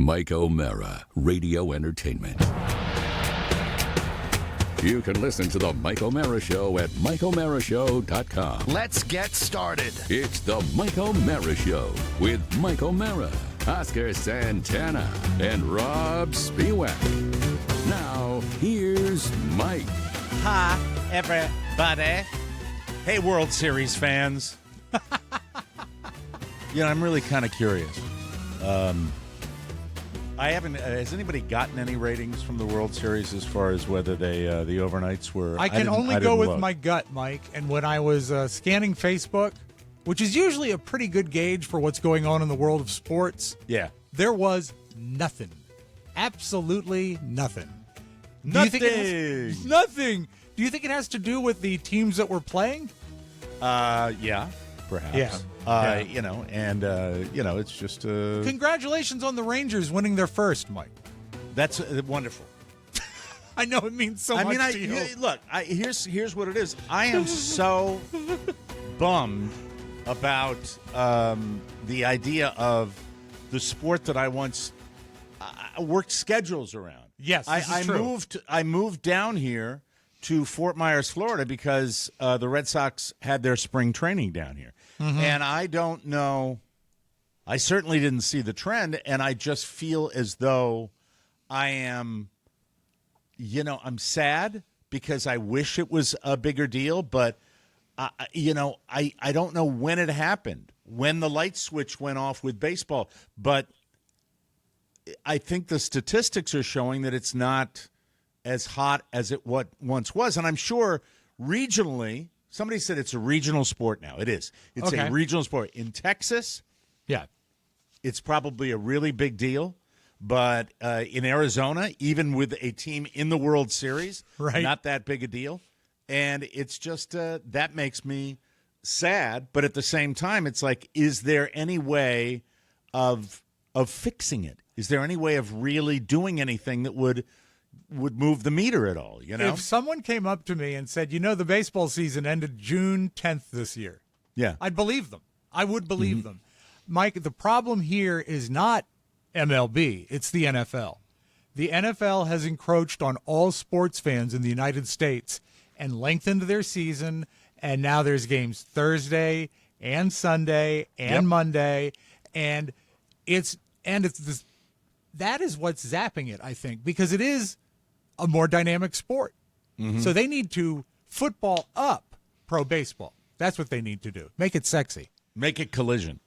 Mike O'Mara, Radio Entertainment. You can listen to the Mike O'Mara Show at MikeO'MaraShow.com. Let's get started. It's the Mike O'Mara Show with Mike O'Mara, Oscar Santana, and Rob Spiewak. Now, here's Mike. Hi, everybody. Hey, World Series fans. I'm really kind of curious. I haven't. Has anybody gotten any ratings from the World Series as far as whether they the overnights were? I can only go with look. my gut, Mike. And when I was scanning Facebook, which is usually a pretty good gauge for what's going on in the world of sports, Yeah, there was nothing. Absolutely nothing. nothing. Nothing. Do you think it has to do with the teams that we're playing? Yeah, perhaps. Yeah. It's just. Congratulations on the Rangers winning their first, Mike. That's wonderful. I know it means so much to you. Look, here's what it is. I am so bummed about the idea of the sport that I once worked schedules around. Yes, this is true. I moved down here to Fort Myers, Florida, because the Red Sox had their spring training down here. Mm-hmm. And I don't know. I certainly didn't see the trend, and I just feel as though I am, I'm sad because I wish it was a bigger deal, but, I don't know when it happened, when the light switch went off with baseball, but I think the statistics are showing that it's not as hot as it once was, and I'm sure regionally, somebody said it's a regional sport now. It is. It's a regional sport. In Texas, Yeah. it's probably a really big deal. But in Arizona, even with a team in the World Series, Right. not that big a deal. And it's just that makes me sad. But at the same time, it's like, is there any way of fixing it? Is there any way of really doing anything that would move the meter at all, If someone came up to me and said, the baseball season ended June 10th this year, Yeah. I'd believe them. I would believe them. Mike, the problem here is not MLB, it's the NFL. The NFL has encroached on all sports fans in the United States and lengthened their season, and now there's games Thursday and Sunday and Monday, and that is what's zapping it, I think, because it is a more dynamic sport. Mm-hmm. So they need to football up pro baseball. That's what they need to do. Make it sexy. Make it collision.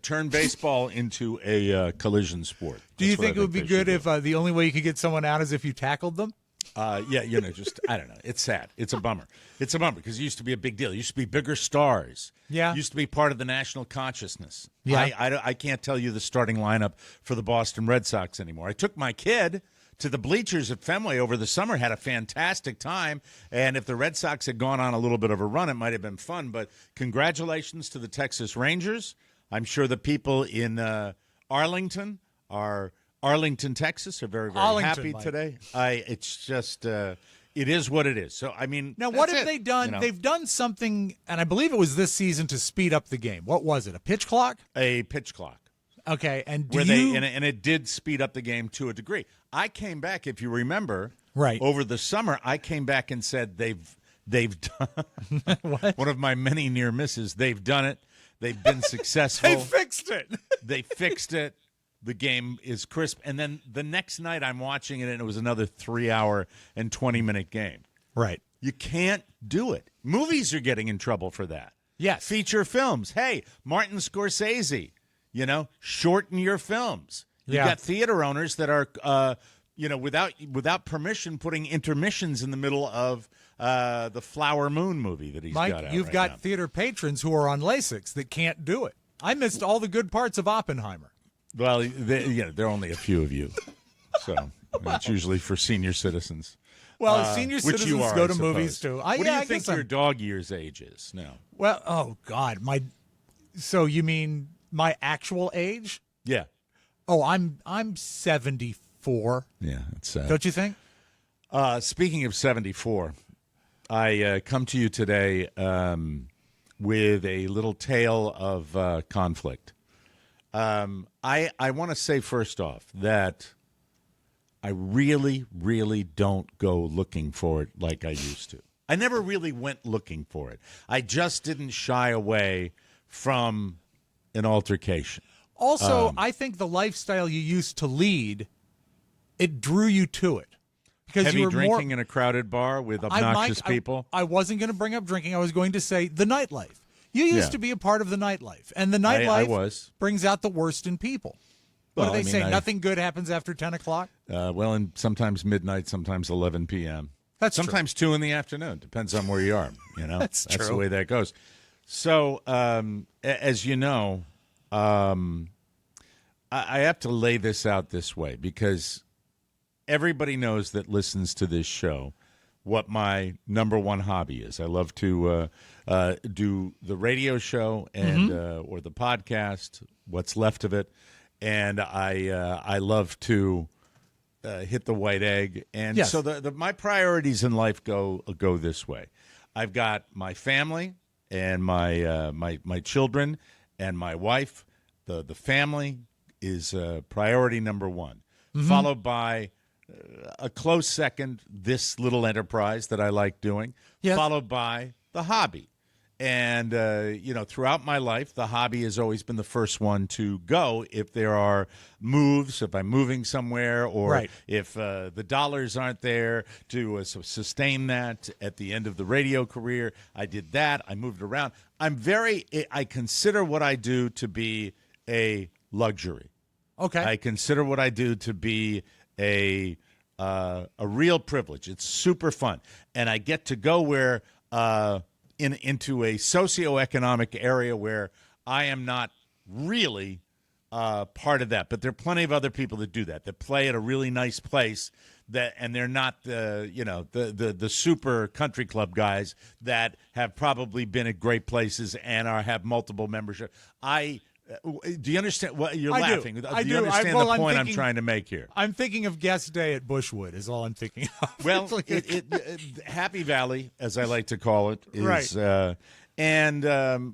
Turn baseball into a collision sport. Do you think it would be good if the only way you could get someone out is if you tackled them? I don't know. It's sad. It's a bummer. It's a bummer because it used to be a big deal. It used to be bigger stars. Yeah. It used to be part of the national consciousness. Yeah. I can't tell you the starting lineup for the Boston Red Sox anymore. I took my kid to the bleachers at Fenway over the summer, had a fantastic time, and if the Red Sox had gone on a little bit of a run, it might have been fun. But congratulations to the Texas Rangers. I'm sure the people in Arlington, Texas, are very, very happy Mike. today. It's just, it is what it is. So, I mean, Now, what have that's they it, done? They've done something, and I believe it was this season, to speed up the game. What was it, a pitch clock? A pitch clock. Okay, and and it did speed up the game to a degree. I came back, if you remember, Right. over the summer, I came back and said they've done one of my many near misses. They've done it. They've been successful. They fixed it. They fixed it. The game is crisp. And then the next night I'm watching it, and it was another 3-hour and 20-minute game. Right. You can't do it. Movies are getting in trouble for that. Yes. Feature films. Hey, Martin Scorsese, shorten your films. You've got theater owners that are, without permission, putting intermissions in the middle of the Flower Moon movie that he's Mike, got out you've right got now. theater patrons who are on LASIX that can't do it. I missed all the good parts of Oppenheimer. Well, there are only a few of you, so it's usually for senior citizens. Well, senior which citizens you are, go I to movies suppose. too. What do you I think guess your dog year's age is now? Well, oh God, So you mean my actual age? Yeah. Oh, I'm 74. Yeah, it's sad. Don't you think? Speaking of 74, I come to you today with a little tale of conflict. I want to say first off that I really, really don't go looking for it like I used to. I never really went looking for it. I just didn't shy away from an altercation. Also, I think the lifestyle you used to lead, it drew you to it. Because Heavy you were drinking in a crowded bar with obnoxious people? I wasn't going to bring up drinking. I was going to say the nightlife. You used to be a part of the nightlife. And the nightlife brings out the worst in people. What do they say? Nothing good happens after 10 o'clock? And sometimes midnight, sometimes 11 p.m. That's sometimes true. 2 in the afternoon. Depends on where you are. That's true. That's the way that goes. So, as you know, I have to lay this out this way because everybody knows that listens to this show what my number one hobby is. I love to do the radio show and or the podcast, what's left of it, and I love to hit the white egg. And so my priorities in life go this way. I've got my family and my children and my wife. The family is priority number one, followed by a close second, this little enterprise that I like doing, followed by the hobby. And, throughout my life, the hobby has always been the first one to go if there are moves, if I'm moving somewhere, or if the dollars aren't there to sustain that at the end of the radio career. I did that. I moved around. I consider what I do to be a luxury. Okay. I consider what I do to be a real privilege. It's super fun, and I get to go where into a socioeconomic area where I am not really part of that. But there are plenty of other people that do that play at a really nice place and they're not the super country club guys that have probably been at great places and have multiple membership. Do you understand what you're laughing? Do you understand the point I'm trying to make here? I'm thinking of guest day at Bushwood is all I'm thinking of. Well, Happy Valley, as I like to call it, is and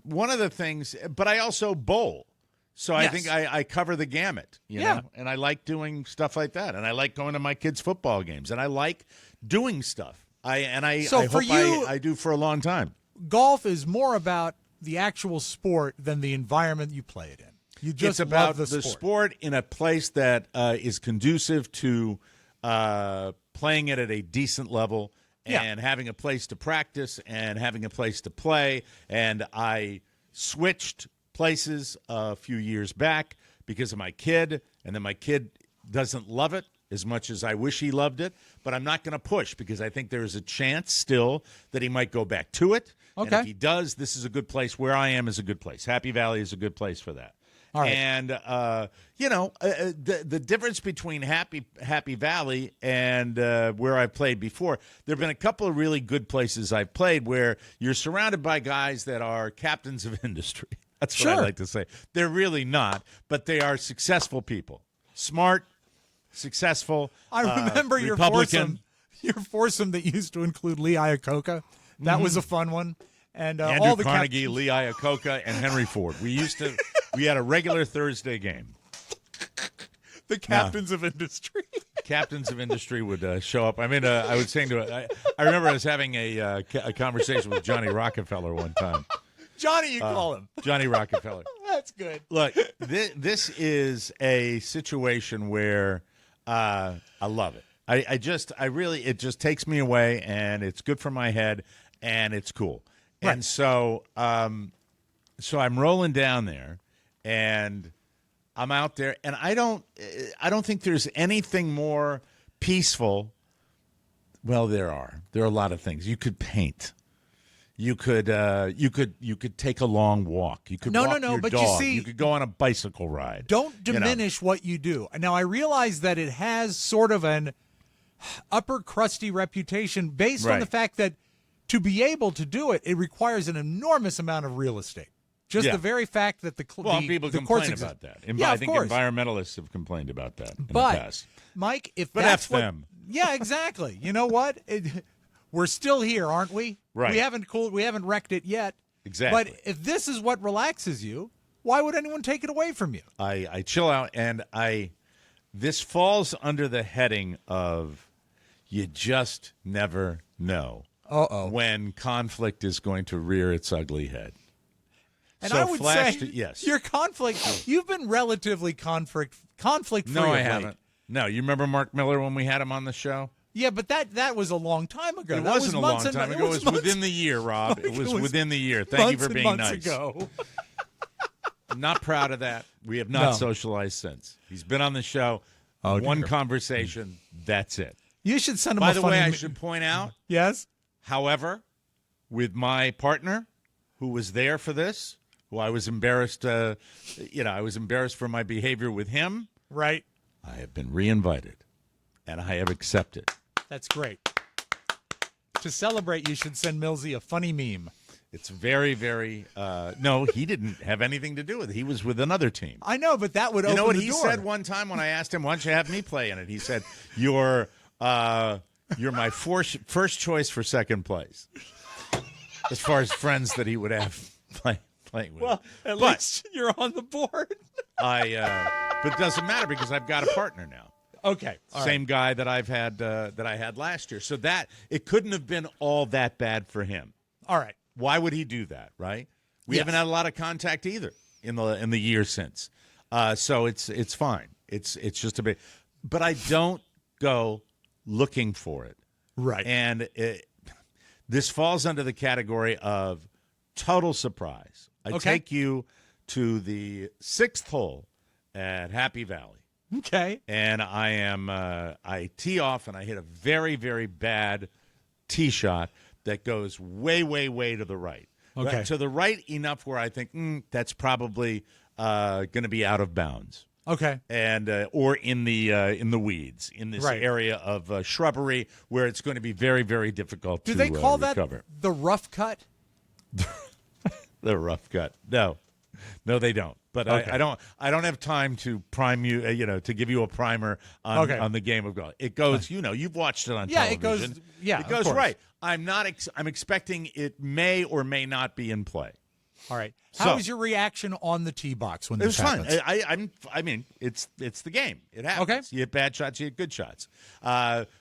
one of the things, but I also bowl. So I think I cover the gamut, you know, and I like doing stuff like that. And I like going to my kids' football games, and I like doing stuff. I hope I do for a long time. Golf is more about the actual sport than the environment you play it in. You just it's about love the sport in a place that is conducive to playing it at a decent level and having a place to practice and having a place to play. And I switched places a few years back because of my kid, and then my kid doesn't love it as much as I wish he loved it, but I'm not going to push because I think there is a chance still that he might go back to it. Okay. And if he does, this is a good place. Where I am is a good place. Happy Valley is a good place for that. All right. And, the difference between Happy Valley and where I played before, there have been a couple of really good places I've played where you're surrounded by guys that are captains of industry. That's what I like to say. They're really not, but they are successful people. Smart, successful. I remember your foursome that used to include Lee Iacocca. That was a fun one. And Andrew all the Carnegie, Lee Iacocca, and Henry Ford. We had a regular Thursday game. The captains of industry. Captains of industry would show up. I mean, I was saying I remember I was having a conversation with Johnny Rockefeller one time. Johnny, you call him. Johnny Rockefeller. That's good. Look, this is a situation where I love it. It just takes me away, and it's good for my head, and it's cool. Right. And so I'm rolling down there, and I'm out there, and I don't think there's anything more peaceful. Well, there are a lot of things. You could paint. You could take a long walk. You could walk your but dog. You see, you could go on a bicycle ride. Don't diminish what you do. Now, I realize that it has sort of an upper crusty reputation based on the fact that to be able to do it, it requires an enormous amount of real estate. Just the very fact that people complain about that. I think environmentalists have complained about that in the past. Mike, if but that's F them. Yeah, exactly. You know what? We're still here, aren't we? Right. We haven't wrecked it yet. Exactly. But if this is what relaxes you, Why would anyone take it away from you? I chill out, and this falls under the heading of you just never know when conflict is going to rear its ugly head. And so I would say yes. your conflict, you've been relatively conflict-free. No, I haven't. No, you remember Mark Miller when we had him on the show? Yeah, but that was a long time ago. It wasn't a long time ago. It was within the year, Rob. It was within the year. Thank you for being nice. Ago. I'm not proud of that. We have not socialized since. He's been on the show. One conversation. That's it. You should send him By a the way, I should point out, yes? However, with my partner who was there for this, who I was embarrassed, I was embarrassed for my behavior with him. Right. I have been reinvited, and I have accepted. That's great. To celebrate, you should send Millsy a funny meme. It's very, very. No, he didn't have anything to do with it. He was with another team. I know, but that would open the door. You know what he said one time when I asked him, "Why don't you have me play in it?" He said, "You're my first choice for second place." As far as friends that he would have playing with. Well, at least you're on the board. But it doesn't matter because I've got a partner now. Okay. Same guy that I had last year. So that it couldn't have been all that bad for him. All right. Why would he do that, right? We haven't had a lot of contact either in the year since. So it's fine. It's just a bit, but I don't go looking for it. Right. And this falls under the category of total surprise. I take you to the 6th hole at Happy Valley. Okay. And I tee off and I hit a very, very bad tee shot that goes way, way, way to the right. Okay. Right, to the right enough where I think that's probably going to be out of bounds. Okay. And or in the weeds in this area of shrubbery where it's going to be very, very difficult to recover. Do they call that the rough cut? The rough cut. No, they don't. But I don't have time to prime you. To give you a primer on the game of golf. It goes. You've watched it on television. It goes right. I'm expecting it may or may not be in play. All right. How was your reaction on the tee box when this happens? It was fine. I mean, it's the game. It happens. Okay. You hit bad shots, you hit good shots.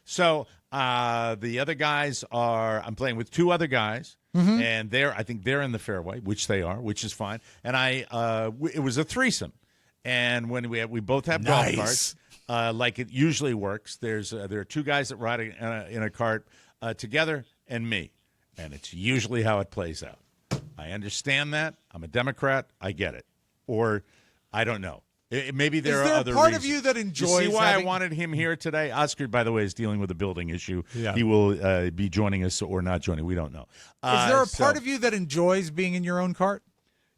So the other guys I'm playing with 2 other guys, and I think they're in the fairway, which they are, which is fine. And it was a threesome, and when we both have golf carts, like it usually works. There are 2 guys that ride in a cart together, and me, and it's usually how it plays out. I understand that. I'm a Democrat. I get it. Or I don't know. Maybe there are other reasons. Is there a part of you that enjoys you see why I wanted him here today? Oscar, by the way, is dealing with a building issue. Yeah. He will be joining us or not joining. We don't know. Is there a part of you that enjoys being in your own cart?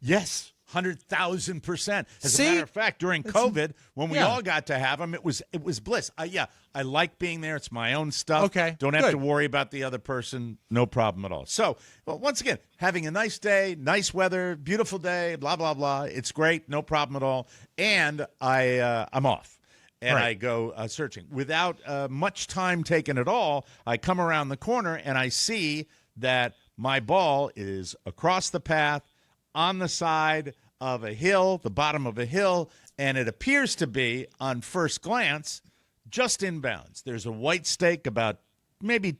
Yes. 100,000%. As a matter of fact, during COVID, when we all got to have them, it was bliss. I like being there. It's my own stuff. Okay, don't have to worry about the other person. No problem at all. So, once again, having a nice day, nice weather, beautiful day, blah blah blah. It's great, no problem at all. And I'm off, and I go searching without much time taken at all. I come around the corner and I see that my ball is across the path, on the side of a hill, the bottom of a hill, and it appears to be, on first glance, just inbounds. There's a white stake about maybe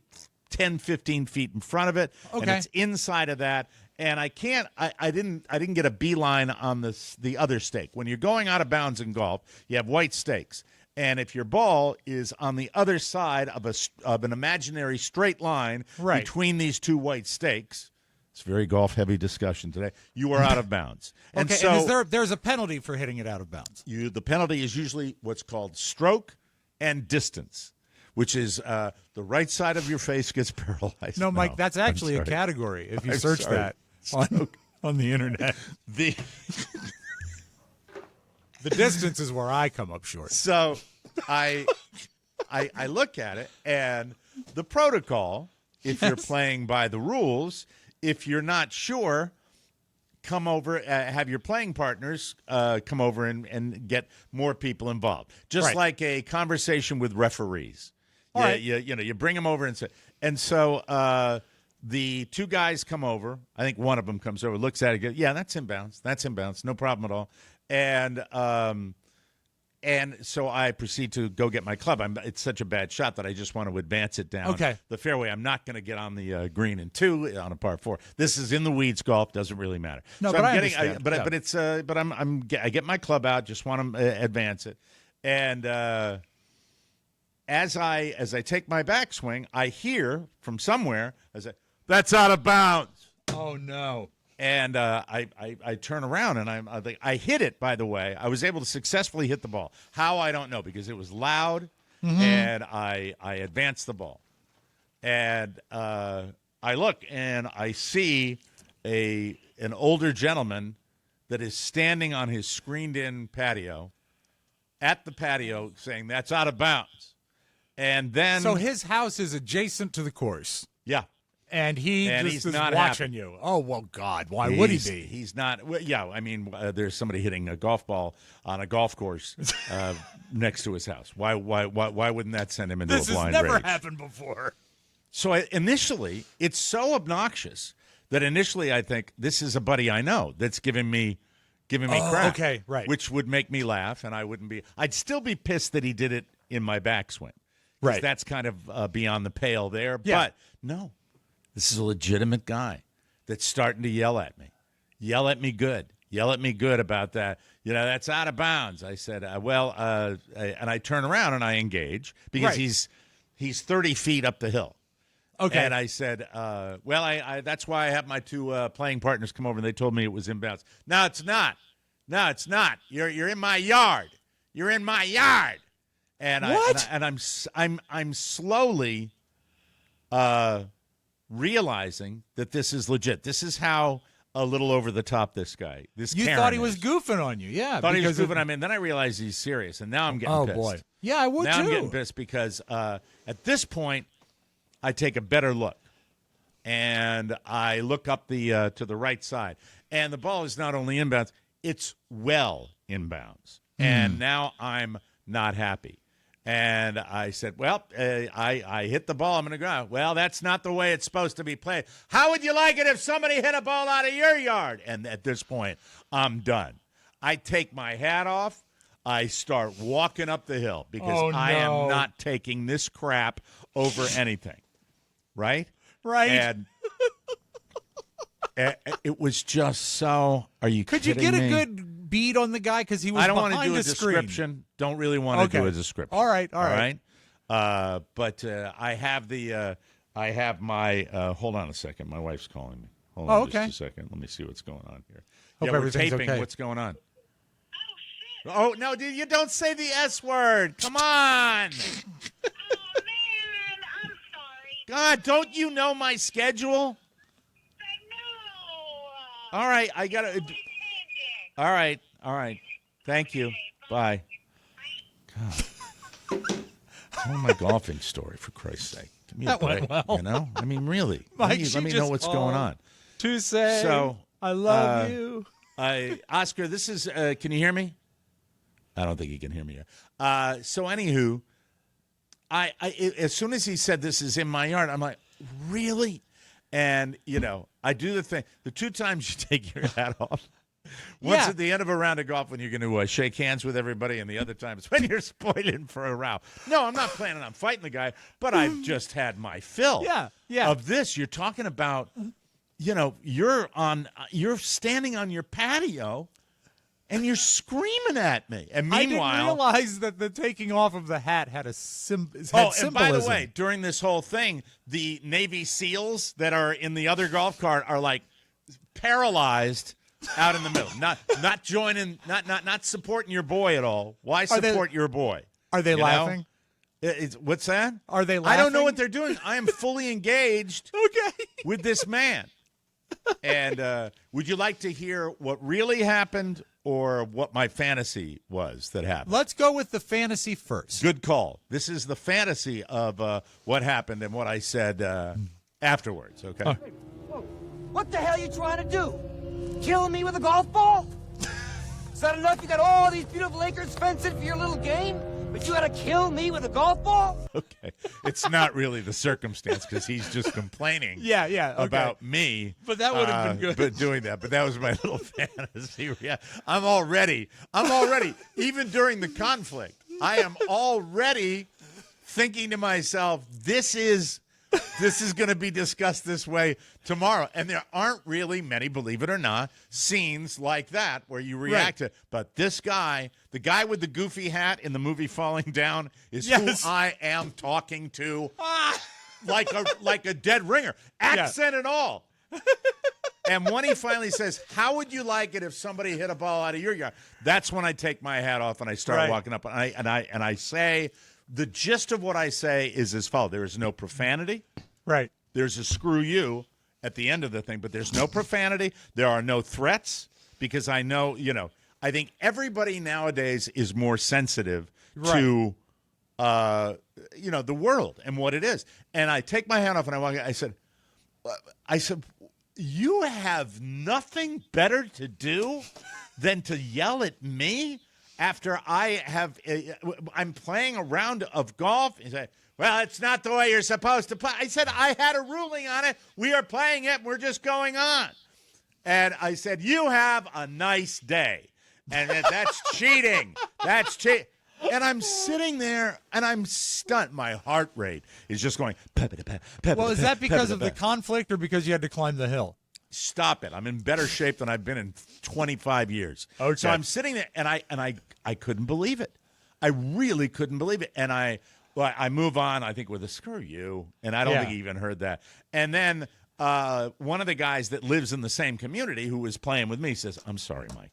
10, 15 feet in front of it, and it's inside of that. And I didn't get a beeline on the other stake. When you're going out of bounds in golf, you have white stakes. And if your ball is on the other side of an imaginary straight line between these 2 white stakes, it's a very golf-heavy discussion today, you are out of bounds. And so and there's a penalty for hitting it out of bounds? The penalty is usually what's called stroke and distance, which is the right side of your face gets paralyzed. No, Mike, that's actually a category if you search that on the internet. The distance is where I come up short. So I look at it, and the protocol, if you're playing by the rules, if you're not sure, come over, have your playing partners come over and get more people involved. Just like a conversation with referees. You bring them over and say. And so the two guys come over. I think one of them comes over, looks at it, goes, yeah, that's inbounds. That's inbounds. No problem at all. And so I proceed to go get my club. It's such a bad shot that I just want to advance it down the fairway. I'm not going to get on the green in 2 on a par 4. This is in the weeds golf. Doesn't really matter. No, so but I'm I getting, understand. I get my club out. Just want to advance it. And as I take my backswing, I hear from somewhere, I say, "That's out of bounds." Oh no. And I turn around and I hit it, by the way. I was able to successfully hit the ball. How, I don't know, because it was loud, and I advanced the ball. And I look, and I see an older gentleman that is standing on his screened-in patio, at the patio, saying, "That's out of bounds." And then... So his house is adjacent to the course. Yeah. And he's not watching you. Oh, well, God, why would he be? He's not. Well, yeah, I mean, there's somebody hitting a golf ball on a golf course next to his house. Why wouldn't that send him into a blind rage? This has never happened before. So initially, it's so obnoxious that initially I think this is a buddy I know that's giving me crap. Okay, right. Which would make me laugh, and I'd still be pissed that he did it in my backswing. Right. That's kind of beyond the pale there. Yeah. But no. This is a legitimate guy that's starting to yell at me. Yell at me good about that. That's out of bounds. I said, and I turn around and I engage because he's 30 feet up the hill. Okay. And I said, that's why I have my two playing partners come over and they told me it was inbounds. No, it's not. No, it's not. You're in my yard. You're in my yard. And what? I'm slowly realizing that this is legit. This is how a little over the top this guy. You thought he was goofing on you, yeah? Thought he was goofing on me, and then I realized he's serious, and now I'm getting pissed. Oh boy, yeah, I would now too. I'm getting pissed because at this point I take a better look, and I look up the to the right side, and the ball is not only inbounds, it's well inbounds, and now I'm not happy. And I said, I hit the ball. I'm going to go. Well, that's not the way it's supposed to be played. How would you like it if somebody hit a ball out of your yard? And at this point, I'm done. I take my hat off. I start walking up the hill because I am not taking this crap over anything. Right? Right. And it was just so, are you Could kidding you get me? a good beat on the guy because he was I don't want to behind do a the screen? description. Don't really want to do a description. All right. But I have my. Hold on a second. My wife's calling me. Hold on just a second. Let me see what's going on here. Hope we're everything's taping. okay. What's going on? Oh no, dude! You don't say the S word. Come on. Oh, man, I'm sorry. God, don't you know my schedule? No. All right, I gotta. All right. Thank you. Bye. God. Tell my golfing story, for Christ's sake. Give me a That break, went well. you know? I mean, really. Mike, let me know what's going on. To say, So, I love you. Oscar, this is, can you hear me? I don't think you can hear me yet. So, anywho, as soon as he said this is in my yard, I'm like, really? And, I do the thing. The 2 times you take your hat off. Once at the end of a round of golf when you're going to shake hands with everybody, and the other time is when you're spoiling for a row. No, I'm not planning on fighting the guy, but I've just had my fill of this. You're talking about, you're standing on your patio, and you're screaming at me. And meanwhile, I didn't realize that the taking off of the hat had symbolism. And by the way, during this whole thing, the Navy SEALs that are in the other golf cart are like paralyzed out in the middle, not joining, not supporting your boy at all. Why support your boy? Are they laughing? What's that? Are they laughing? I don't know what they're doing. I am fully engaged with this man. And would you like to hear what really happened or what my fantasy was that happened? Let's go with the fantasy first. Good call. This is the fantasy of what happened and what I said afterwards, okay? What the hell are you trying to do? Kill me with a golf ball? Is that enough? You got all these beautiful acres fenced in for your little game? But you gotta kill me with a golf ball? Okay. It's not really the circumstance because he's just complaining Okay. about me. But that would have been good. But doing that. But that was my little fantasy. Yeah. I'm already, even during the conflict, I am already thinking to myself, this is going to be discussed this way tomorrow. And there aren't really many, believe it or not, scenes like that where you react to. But this guy, the guy with the goofy hat in the movie Falling Down, is who I am talking to like a dead ringer. Accent and all. And when he finally says, how would you like it if somebody hit a ball out of your yard? That's when I take my hat off and I start walking up. And I say, the gist of what I say is as follows. There is no profanity. Right. There's a screw you at the end of the thing, but there's no profanity. There are no threats because I know, I think everybody nowadays is more sensitive to, the world and what it is. And I take my hat off and I walk. I said, you have nothing better to do than to yell at me after I'm playing a round of golf. He said, well, it's not the way you're supposed to play. I said, I had a ruling on it. We are playing it. We're just going on. And I said, you have a nice day. And that's cheating. That's cheating. And I'm sitting there, and I'm stunned. My heart rate is just going. Well, is that because of the conflict or because you had to climb the hill? Stop it. I'm in better shape than I've been in 25 years. Okay. So I'm sitting there, and I couldn't believe it. I really couldn't believe it. And I move on, I think, with a screw you. And I don't think he even heard that. And then one of the guys that lives in the same community who was playing with me says, I'm sorry, Mike.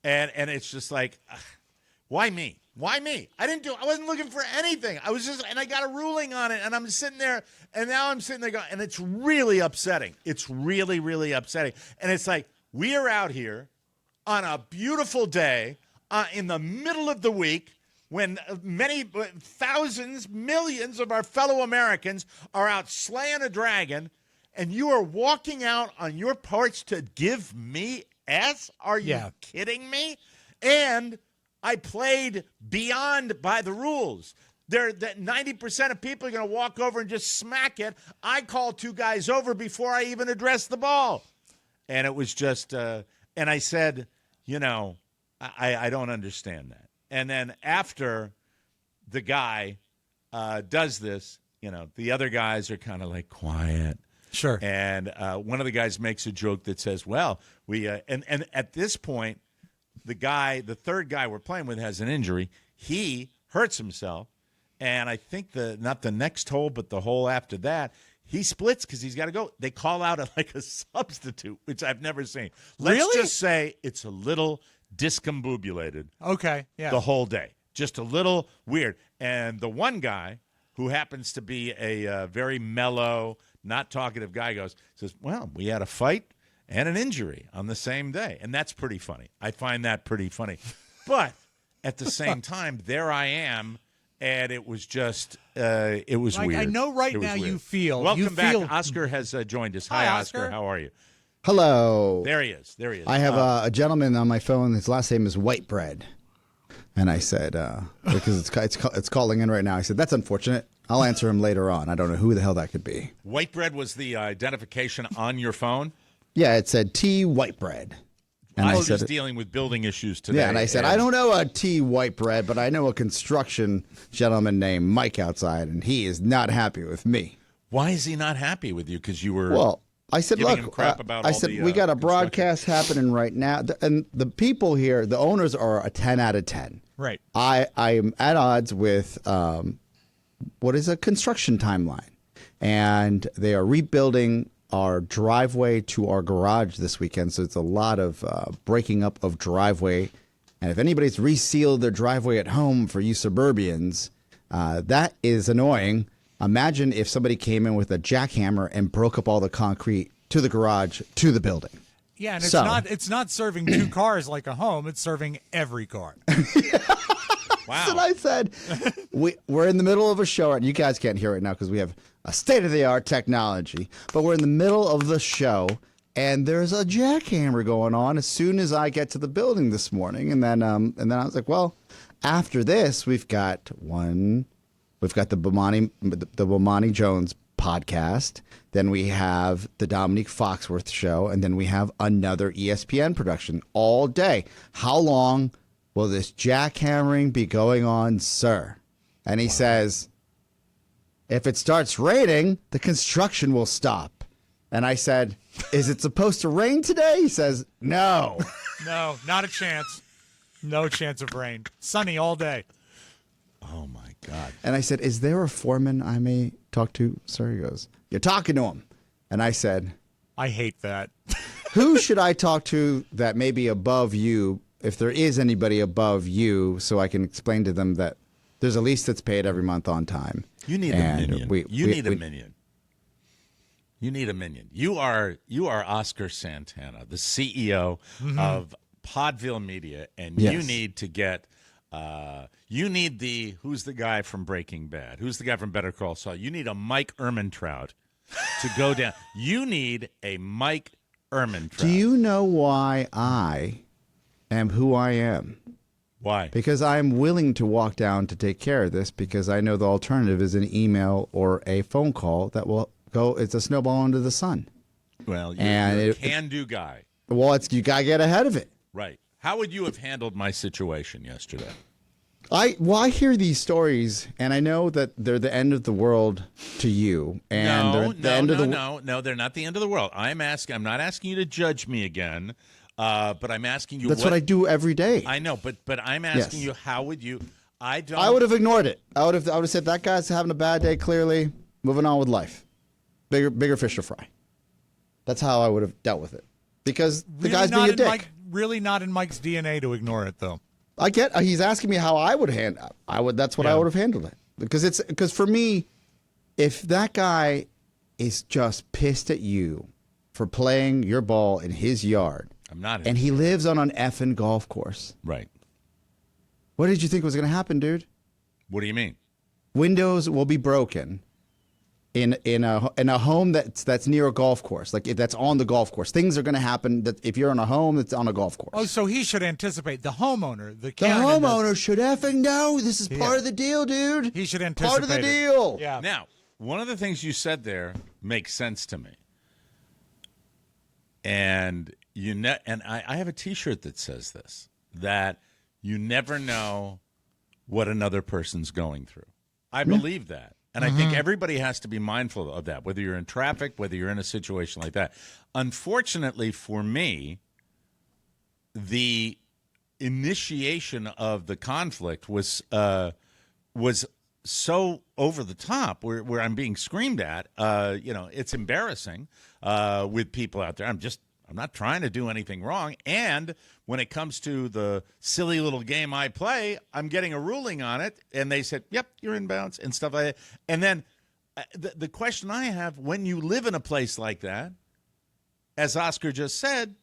And it's just like, why me? Why me? I wasn't looking for anything. And I got a ruling on it, and I'm sitting there, and now I'm sitting there going, and it's really upsetting. It's really, really upsetting. And it's like, we are out here on a beautiful day in the middle of the week when many thousands, millions of our fellow Americans are out slaying a dragon, and you are walking out on your porch to give me S? Are you kidding me? And I played beyond by the rules. That 90% of people are going to walk over and just smack it. I called two guys over before I even addressed the ball. And it was just, and I said, I don't understand that. And then after the guy does this, the other guys are kind of like quiet. Sure. And one of the guys makes a joke that says, well, we, and at this point, the third guy we're playing with has an injury. He hurts himself. And I think not the next hole, but the hole after that, he splits because he's got to go. They call out a substitute, which I've never seen. Let's just say it's a little discombobulated. Okay, yeah. The whole day. Just a little weird. And the one guy who happens to be a very mellow, not talkative guy says, well, we had a fight and an injury on the same day. And that's pretty funny. I find that pretty funny. But at the same time, there I am, and it was just, it was Mike, weird. I know now you feel. Welcome back. Oscar has joined us. Hi, Oscar. How are you? Hello. There he is. I have a gentleman on my phone. His last name is Whitebread. And I said, because it's calling in right now, I said, that's unfortunate. I'll answer him later on. I don't know who the hell that could be. Whitebread was the identification on your phone? Yeah, it said T. Whitebread. And I was just dealing with building issues today. Yeah, and I said, I don't know a T. Whitebread, but I know a construction gentleman named Mike outside, and he is not happy with me. Why is he not happy with you? Because you were I said, giving look, him crap about I said, we got a broadcast happening right now, and the people here, the owners are a 10 out of 10. Right. I am at odds with what is a construction timeline, and they are rebuilding our driveway to our garage this weekend, so it's a lot of breaking up of driveway. And if anybody's resealed their driveway at home for you suburbians, that is annoying. Imagine if somebody came in with a jackhammer and broke up all the concrete to the garage to the building. Yeah, and it's not serving two cars like a home. It's serving every car. Wow. So I said, we're in the middle of a show, and you guys can't hear it now because we have a state-of-the-art technology, but we're in the middle of the show, and there's a jackhammer going on as soon as I get to the building this morning. And then I was like, well, after this, we've got the Bomani Jones podcast. Then we have the Dominique Foxworth show, and then we have another ESPN production all day. How long will this jackhammering be going on, sir? And he says, if it starts raining, the construction will stop. And I said, is it supposed to rain today? He says, no. No, not a chance. No chance of rain. Sunny all day. Oh, my God. And I said, is there a foreman I may talk to? Sir, he goes, you're talking to him. And I said, I hate that. who should I talk to that may be above you, if there is anybody above you, so I can explain to them that there's a lease that's paid every month on time. You need a minion. You need a minion. You need a minion. You are Oscar Santana, the CEO of Podville Media, and Yes. you need to get who's the guy from Breaking Bad? Who's the guy from Better Call Saul? You need a Mike Ehrmantraut to go down. You need a Mike Ehrmantraut. Do you know why I am who I am? Why? Because I'm willing to walk down to take care of this, because I know the alternative is an email or a phone call that will go, it's a snowball into the sun. Well, And you're a it- can-do guy. Well, you got to get ahead of it. Right. How would you have handled my situation yesterday? I hear these stories, and I know that they're the end of the world to you. And they're the end of the No, they're not the end of the world. I'm not asking you to judge me again, but I'm asking you. That's what I do every day. I know, but I'm asking Yes. you, how would you? I would have ignored it. I would have said that guy's having a bad day. Clearly, moving on with life. Bigger fish to fry. That's how I would have dealt with it, because the guy's being a dick. Really not in Mike's DNA to ignore it, though. I get. He's asking me how I would handle. That's what I would have handled it, because for me, if that guy is just pissed at you for playing your ball in his yard, I'm not. and he lives on an effing golf course. Right. What did you think was going to happen, dude? What do you mean? Windows will be broken in a home that's near a golf course, like that's on the golf course. Things are going to happen that if you're in a home that's on a golf course. Oh, so he should anticipate. The homeowner, the homeowner should effing know this is part of the deal, dude. He should anticipate part of the deal. Yeah. Now, one of the things you said there makes sense to me, and I have a T-shirt that says this, that you never know what another person's going through. I believe that. And I think everybody has to be mindful of that, whether you're in traffic, whether you're in a situation like that. Unfortunately for me, the initiation of the conflict was so over the top, where I'm being screamed at. It's embarrassing with people out there. I'm not trying to do anything wrong. And when it comes to the silly little game I play, I'm getting a ruling on it. And they said, yep, you're in bounds and stuff like that. And then the question I have, when you live in a place like that, as Oscar just said,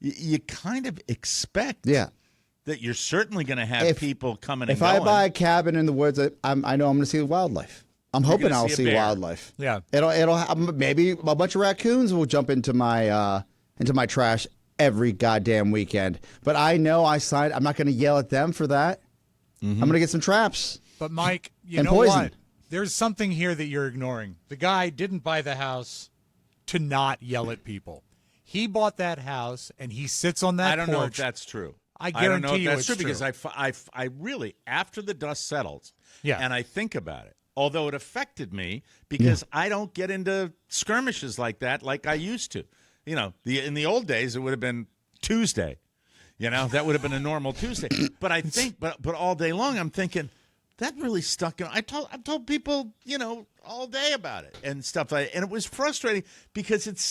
you kind of expect that you're certainly going to have people coming and going. If I buy a cabin in the woods, I know I'm going to see wildlife. I'm hoping I'll see wildlife. Yeah. It'll maybe a bunch of raccoons will jump into my trash every goddamn weekend. But I know I'm not going to yell at them for that. I'm going to get some traps. But Mike, you know poison. what? There's something here that you're ignoring. The guy didn't buy the house to not yell at people. He bought that house and he sits on that porch. I don't know if that's true. I guarantee you that's it's true, because I really, after the dust settles, and I think about it, although it affected me because I don't get into skirmishes like that like I used to. In the old days, it would have been Tuesday. That would have been a normal Tuesday. But I think, but all day long, I'm thinking that really stuck. I've told people, all day about it and stuff like that. And it was frustrating because it's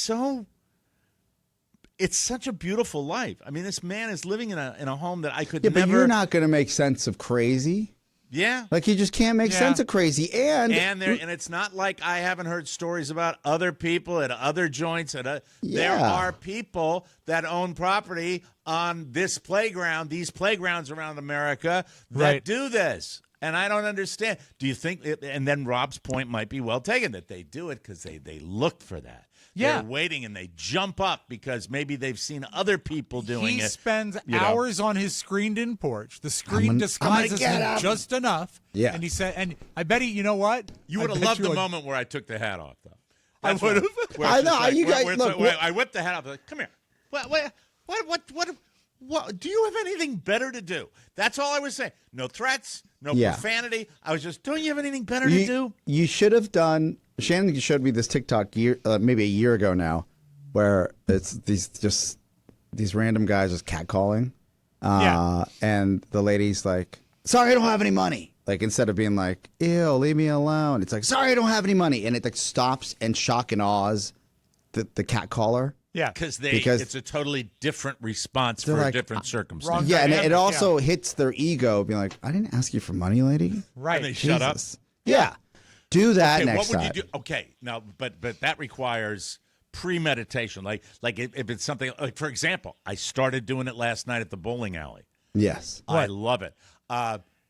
such a beautiful life. I mean, this man is living in a home that I could never. But you're not going to make sense of crazy. Yeah. Like you just can't make sense of crazy. And it's not like I haven't heard stories about other people at other joints. There are people that own property on this playground, these playgrounds around America that do this. And I don't understand. Do you think? And then Rob's point might be well taken that they do it because they look for that. Yeah. They're waiting and they jump up because maybe they've seen other people doing He it. spends you know. hours on his screened-in porch. The screen disguises him just enough. Yeah. And he said, and I bet he, you know what? You I would have bet loved the like, moment where I took the hat off, though. I would have. I know, you guys- look, I whipped the hat off. Like, come here. What? Do you have anything better to do? That's all I was saying. No threats, no profanity. I was just, don't you have anything better to do? You should have done. Shannon showed me this TikTok maybe a year ago now, where it's these random guys just catcalling, and the lady's like, "Sorry, I don't have any money." Like instead of being like, "Ew, leave me alone," it's like, "Sorry, I don't have any money," and it like stops and shock and awes the catcaller. Yeah. Because it's a totally different response for a like, different circumstance. wrong Yeah, and it dynamic, also hits their ego, being like, "I didn't ask you for money, lady." Right. And they shut up. Jesus. Yeah. Do that Okay, next what would time. you do? Okay, now, but that requires premeditation. Like if it's something like, for example, I started doing it last night at the bowling alley. Yes. I love it.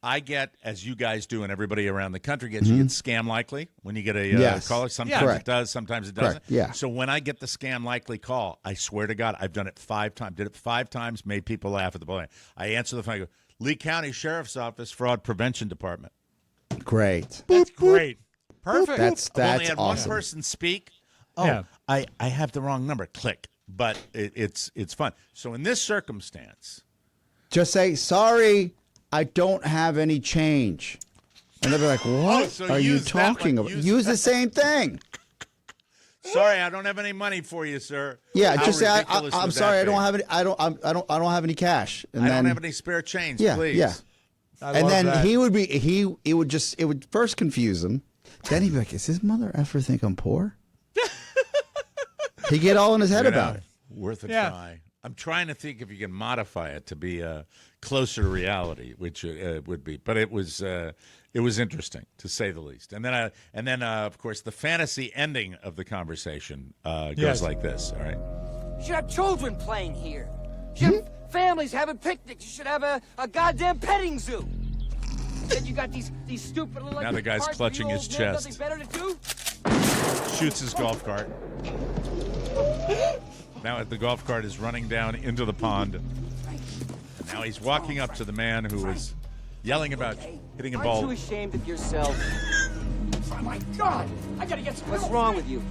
I get, as you guys do, and everybody around the country gets, you get scam likely when you get a Yes. caller. Sometimes Correct. it does, sometimes it doesn't. Correct, yeah. So when I get the scam likely call, I swear to God, I've done it 5 times. Did it 5 times, made people laugh at the bowling. I answer the phone. I go, Lee County Sheriff's Office Fraud Prevention Department. Great. That's great. Perfect. That's I've only had awesome. one person speak. Oh, Yeah. I have the wrong number. Click. But it's fun. So in this circumstance, Just say, "Sorry, I don't have any change," and they'll be like, "What so are you use that talking one. about?" Use the same thing. sorry, I don't have any money for you, sir. Yeah, How just say, ridiculous "I'm would sorry, that I don't be? have any. I don't have any cash." And I then, don't have any spare change, Yeah, please. yeah. I And love then that. it would first confuse him. Then he'd be like, "Is his mother ever think I'm poor?" He'd get all in his head You know, about it. Worth a Yeah. try. I'm trying to think if you can modify it to be closer to reality, which would be. But it was interesting to say the least. And then of course the fantasy ending of the conversation goes Yes. like this. All right. You should have children playing here. You should have families having picnics. You should have a goddamn petting zoo. Then you got these stupid little Now the guy's carts clutching for you his old men, chest. Nothing better to do? Shoots his golf cart. Now the golf cart is running down into the pond. Now he's walking up to the man who was yelling about hitting a Aren't ball. you ashamed of yourself? Oh my God! I gotta get some What's help. wrong with you?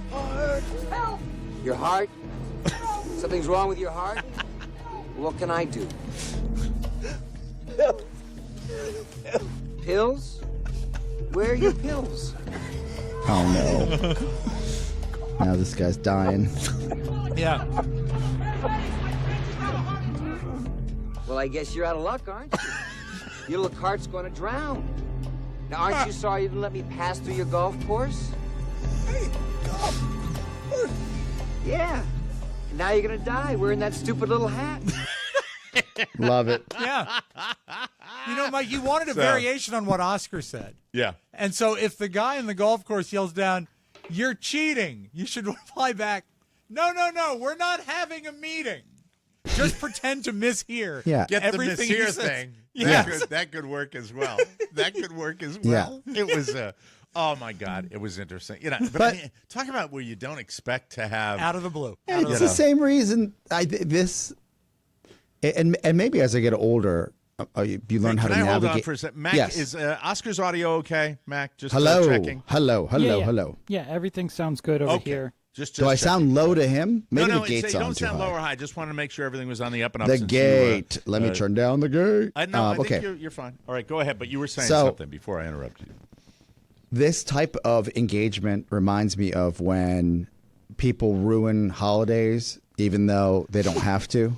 Help! Your heart? Something's wrong with your heart? What can I do? Pills? Where are your pills? Oh no! Now this guy's dying. Yeah. Well, I guess you're out of luck, aren't you? Your little cart's going to drown. Now, aren't you sorry you didn't let me pass through your golf course? Yeah. And now you're going to die wearing that stupid little hat. Love it. Yeah. You know, Mike, you wanted a variation on what Oscar said. Yeah. And so if the guy in the golf course yells down, "You're cheating," you should reply back, "No, we're not having a meeting. Just pretend to mishear." Yeah. Get everything the he mishear says. thing. Yeah. That could work as well. That could work as well. It was oh my God, it was interesting. You know, but I mean, talk about where you don't expect to have Out of the blue. And it's the same reason and maybe as I get older, you learn how Can to I hold navigate. on for a second? Mac, Yes. is Oscar's audio okay? Mac, just Hello, checking. hello, hello. Yeah, everything sounds good over Okay. here. Just Do I checking. sound low to him? Maybe no, the gate's you on don't too sound low or high. high. Just wanted to make sure everything was on the up and up. The since gate. You, Let me turn down the gate. I think okay. you're fine. All right, go ahead. But you were saying So- something before I interrupted you. This type of engagement reminds me of when people ruin holidays, even though they don't have to.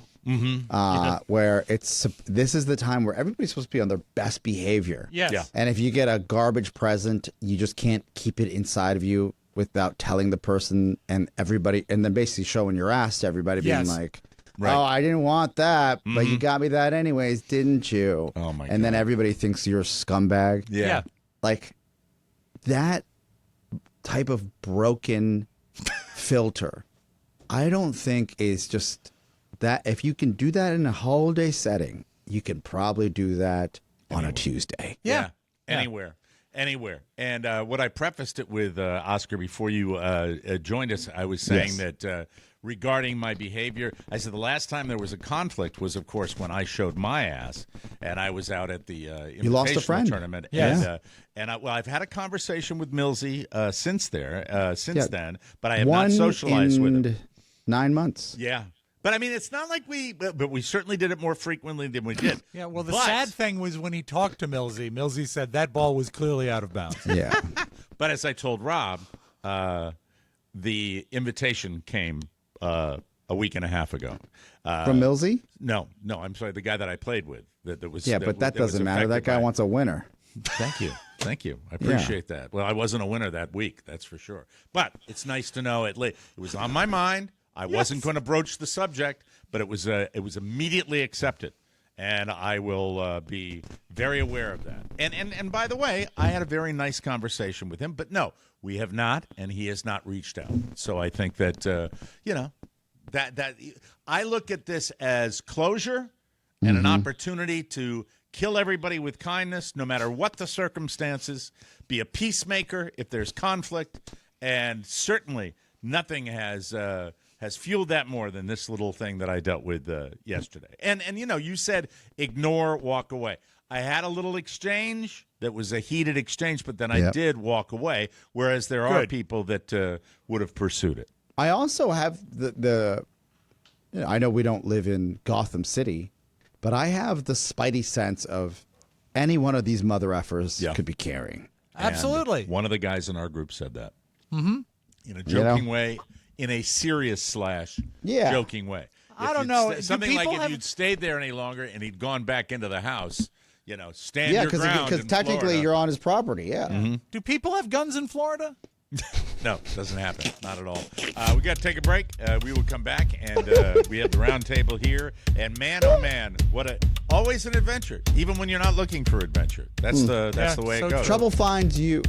Where this is the time where everybody's supposed to be on their best behavior. Yes. Yeah. And if you get a garbage present, you just can't keep it inside of you without telling the person and everybody, and then basically showing your ass to everybody, being Yes. like, Right. "Oh, I didn't want that, but you got me that anyways, didn't you?" Oh, my And then God. everybody thinks you're a scumbag. Yeah. Like that type of broken filter, I don't think is just that. If you can do that in a holiday setting, you can probably do that on a Tuesday. Yeah. Anywhere. And what I prefaced it with, Oscar, before you joined us, I was saying that regarding my behavior, I said the last time there was a conflict was, of course, when I showed my ass, and I was out at the You lost a friend. tournament. Yeah. I've had a conversation with Millsy since then, but I have not socialized with him. 9 months. Yeah. But, I mean, it's not like but we certainly did it more frequently than we did. Yeah, well, the sad thing was when he talked to Millsy, Millsy said that ball was clearly out of bounds. Yeah. But as I told Rob, the invitation came a week and a half ago. From Millsy? No, I'm sorry, the guy that I played with. That was. Yeah, but that doesn't matter. That guy wants a winner. Thank you. I appreciate that. Well, I wasn't a winner that week, that's for sure. But it's nice to know it was on my mind. I wasn't going to broach the subject, but it was immediately accepted, and I will be very aware of that. And by the way, I had a very nice conversation with him, but no, we have not, and he has not reached out. So I think that that I look at this as closure and an opportunity to kill everybody with kindness, no matter what the circumstances. Be a peacemaker if there's conflict, and certainly nothing has fueled that more than this little thing that I dealt with yesterday. And you said ignore, walk away. I had a little exchange that was a heated exchange, but then I did walk away, whereas there are people that would have pursued it. I also have I know we don't live in Gotham City, but I have the spidey sense of any one of these mother effers could be carrying. Absolutely. And one of the guys in our group said that. Mm-hmm. In a joking way. In a serious joking way. I don't know. Something like if you'd stayed there any longer and he'd gone back into the house, stand your ground. Because technically Florida. You're on his property, yeah. Mm-hmm. Do people have guns in Florida? No, doesn't happen. Not at all. We got to take a break. We will come back, and we have the round table here. And man, oh man, always an adventure, even when you're not looking for adventure. That's the way it goes. Trouble finds you.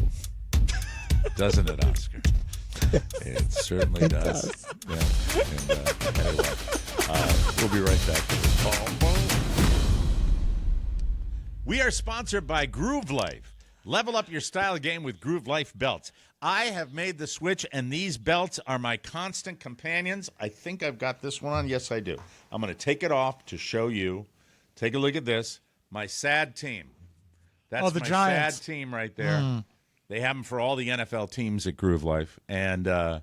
Doesn't it, Oscar? It certainly does. Yeah. And, anyway, we'll be right back to this call. We are sponsored by Groove Life. Level up your style game with Groove Life belts. I have made the switch, and these belts are my constant companions. I think I've got this one on. Yes, I do. I'm going to take it off to show you. Take a look at this. My sad team. That's the my Giants. sad team right there. They have them for all the NFL teams at Groove Life, and I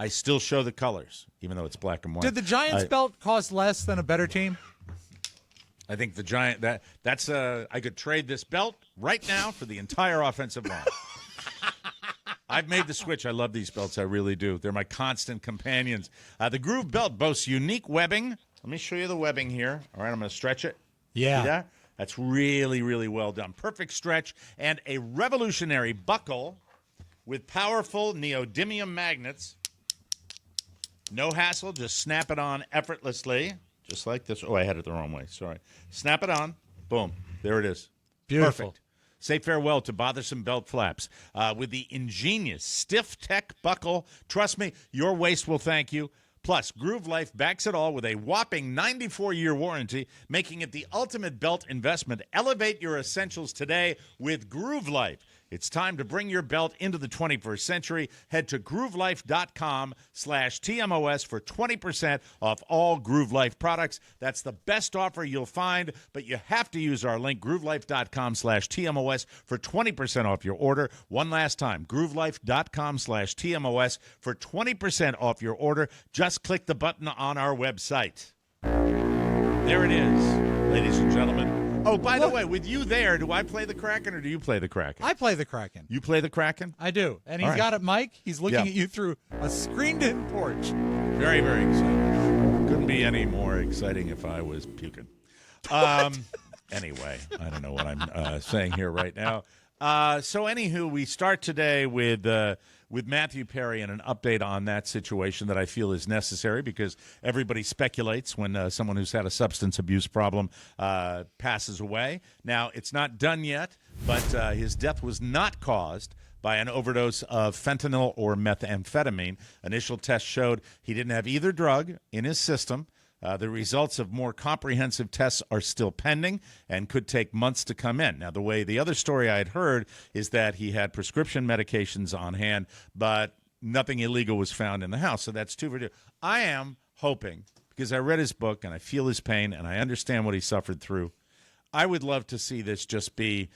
still show the colors, even though it's black and white. Did the Giants belt cost less than a better team? I think the Giant that's I could trade this belt right now for the entire offensive line. I've made the switch. I love these belts. I really do. They're my constant companions. The Groove belt boasts unique webbing. Let me show you the webbing here. All right, I'm going to stretch it. Yeah. See that? That's really, really well done. Perfect stretch and a revolutionary buckle with powerful neodymium magnets. No hassle. Just snap it on effortlessly, just like this. Oh, I had it the wrong way. Sorry. Snap it on. Boom. There it is. Beautiful. Perfect. Say farewell to bothersome belt flaps with the ingenious Stiff Tech buckle. Trust me, your waist will thank you. Plus, Groove Life backs it all with a whopping 94-year warranty, making it the ultimate belt investment. Elevate your essentials today with Groove Life. It's time to bring your belt into the 21st century. Head to groovelife.com/TMOS for 20% off all Groove Life products. That's the best offer you'll find, but you have to use our link, groovelife.com/TMOS for 20% off your order. One last time, groovelife.com/TMOS for 20% off your order. Just click the button on our website. There it is, ladies and gentlemen. Oh, by the way, with you there, do I play the Kraken or do you play the Kraken? I play the Kraken. You play the Kraken? I do. And he's All right. got it, Mike. He's looking at you through a screened-in porch. Very, very exciting. Couldn't be any more exciting if I was puking. Anyway, I don't know what I'm saying here right now. So, anywho, we start today with Matthew Perry and an update on that situation that I feel is necessary because everybody speculates when someone who's had a substance abuse problem passes away. Now, it's not done yet, but his death was not caused by an overdose of fentanyl or methamphetamine. Initial tests showed he didn't have either drug in his system. The results of more comprehensive tests are still pending and could take months to come in. Now, the other story I had heard is that he had prescription medications on hand, but nothing illegal was found in the house. So that's 2 for 2. I am hoping, because I read his book and I feel his pain and I understand what he suffered through, I would love to see this just be,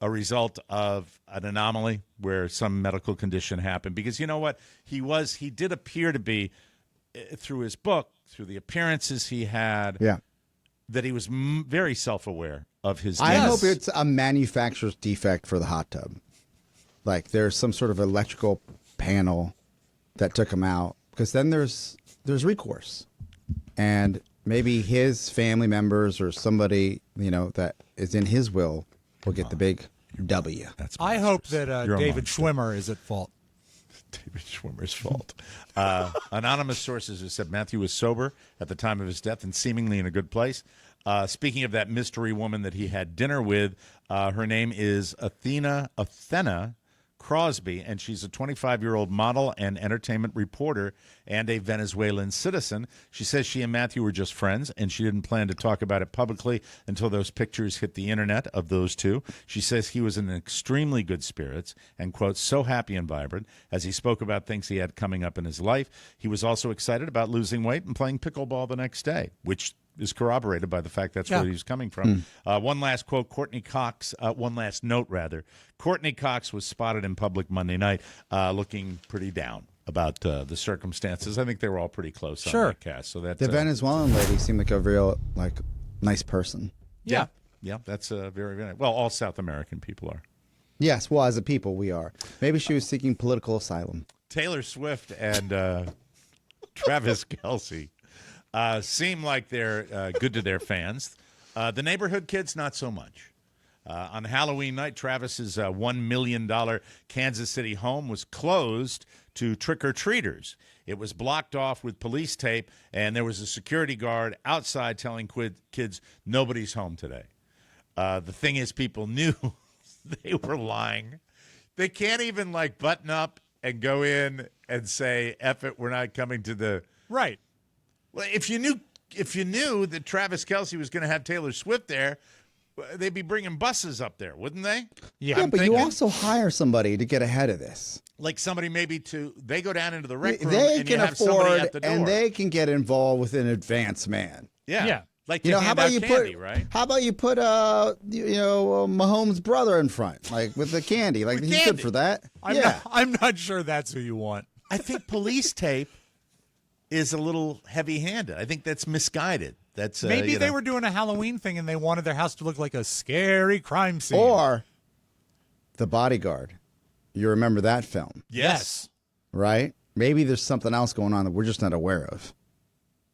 a result of an anomaly where some medical condition happened. Because you know what? He did appear to be, through his book, through the appearances he had, that he was very self-aware of his I death. hope it's a manufacturer's defect for the hot tub. Like there's some sort of electrical panel that took him out. Because then there's recourse. And maybe his family members or somebody, that is in his will get the big W. I hope that David Schwimmer is at fault. David Schwimmer's fault. Anonymous sources have said Matthew was sober at the time of his death and seemingly in a good place. Speaking of that mystery woman that he had dinner with, her name is Athena Crosby, and she's a 25-year-old model and entertainment reporter and a Venezuelan citizen. She says she and Matthew were just friends, and she didn't plan to talk about it publicly until those pictures hit the internet of those two. She says he was in extremely good spirits and, quote, so happy and vibrant as he spoke about things he had coming up in his life. He was also excited about losing weight and playing pickleball the next day, which is corroborated by the fact that's where he was coming from. One last quote, one last note, rather. Courtney Cox was spotted in public Monday night looking pretty down about the circumstances. I think they were all pretty close on that cast. So that's, the Venezuelan lady seemed like a real, nice person. Yeah, that's very, very, well, all South American people are. Yes, well, as a people, we are. Maybe she was seeking political asylum. Taylor Swift and Travis Kelce seem like they're good to their fans. The neighborhood kids, not so much. On Halloween night, Travis's $1 million Kansas City home was closed to trick-or-treaters. It was blocked off with police tape, and there was a security guard outside telling kids nobody's home today. The thing is, people knew they were lying. They can't even, button up and go in and say, F it, we're not coming to the... Right. Well, if you knew that Travis Kelce was going to have Taylor Swift there, they'd be bringing buses up there, wouldn't they? Yeah, but you also hire somebody to get ahead of this. Like somebody maybe they go down into the rec room they and can you have somebody afford at the door. and they can get involved with an advanced man. Yeah. Like how about you candy, right? How about you put Mahomes' brother in front, with the candy, he's candy. good for that. I'm not sure that's who you want. I think police tape is a little heavy-handed. I think that's misguided. That's maybe they were doing a Halloween thing and they wanted their house to look like a scary crime scene. Or The Bodyguard. You remember that film? Yes. Right? Maybe there's something else going on that we're just not aware of.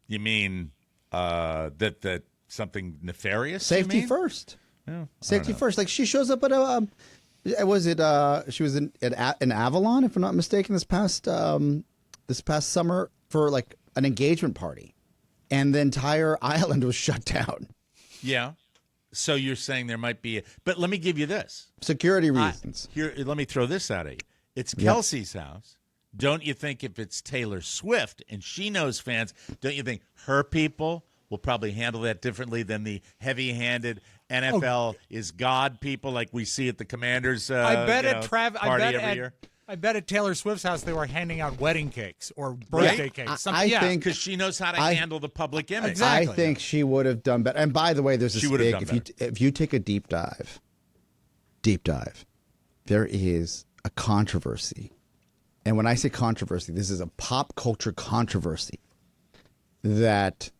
You mean that something nefarious? Safety first. Yeah, Safety first. She shows up at a. She was in Avalon, if I'm not mistaken, this past summer for an engagement party, and the entire island was shut down. Yeah. So you're saying there might be, but let me give you this. Security reasons. Here, let me throw this at you. It's Kelce's house. Don't you think if it's Taylor Swift and she knows fans, don't you think her people will probably handle that differently than the heavy-handed NFL is God people like we see at the Commanders party every year? I bet at Taylor Swift's house they were handing out wedding cakes or birthday cakes. I think because she knows how to handle the public image. Exactly. I think she would have done better. And by the way, there's this if you take a deep dive, there is a controversy. And when I say controversy, this is a pop culture controversy that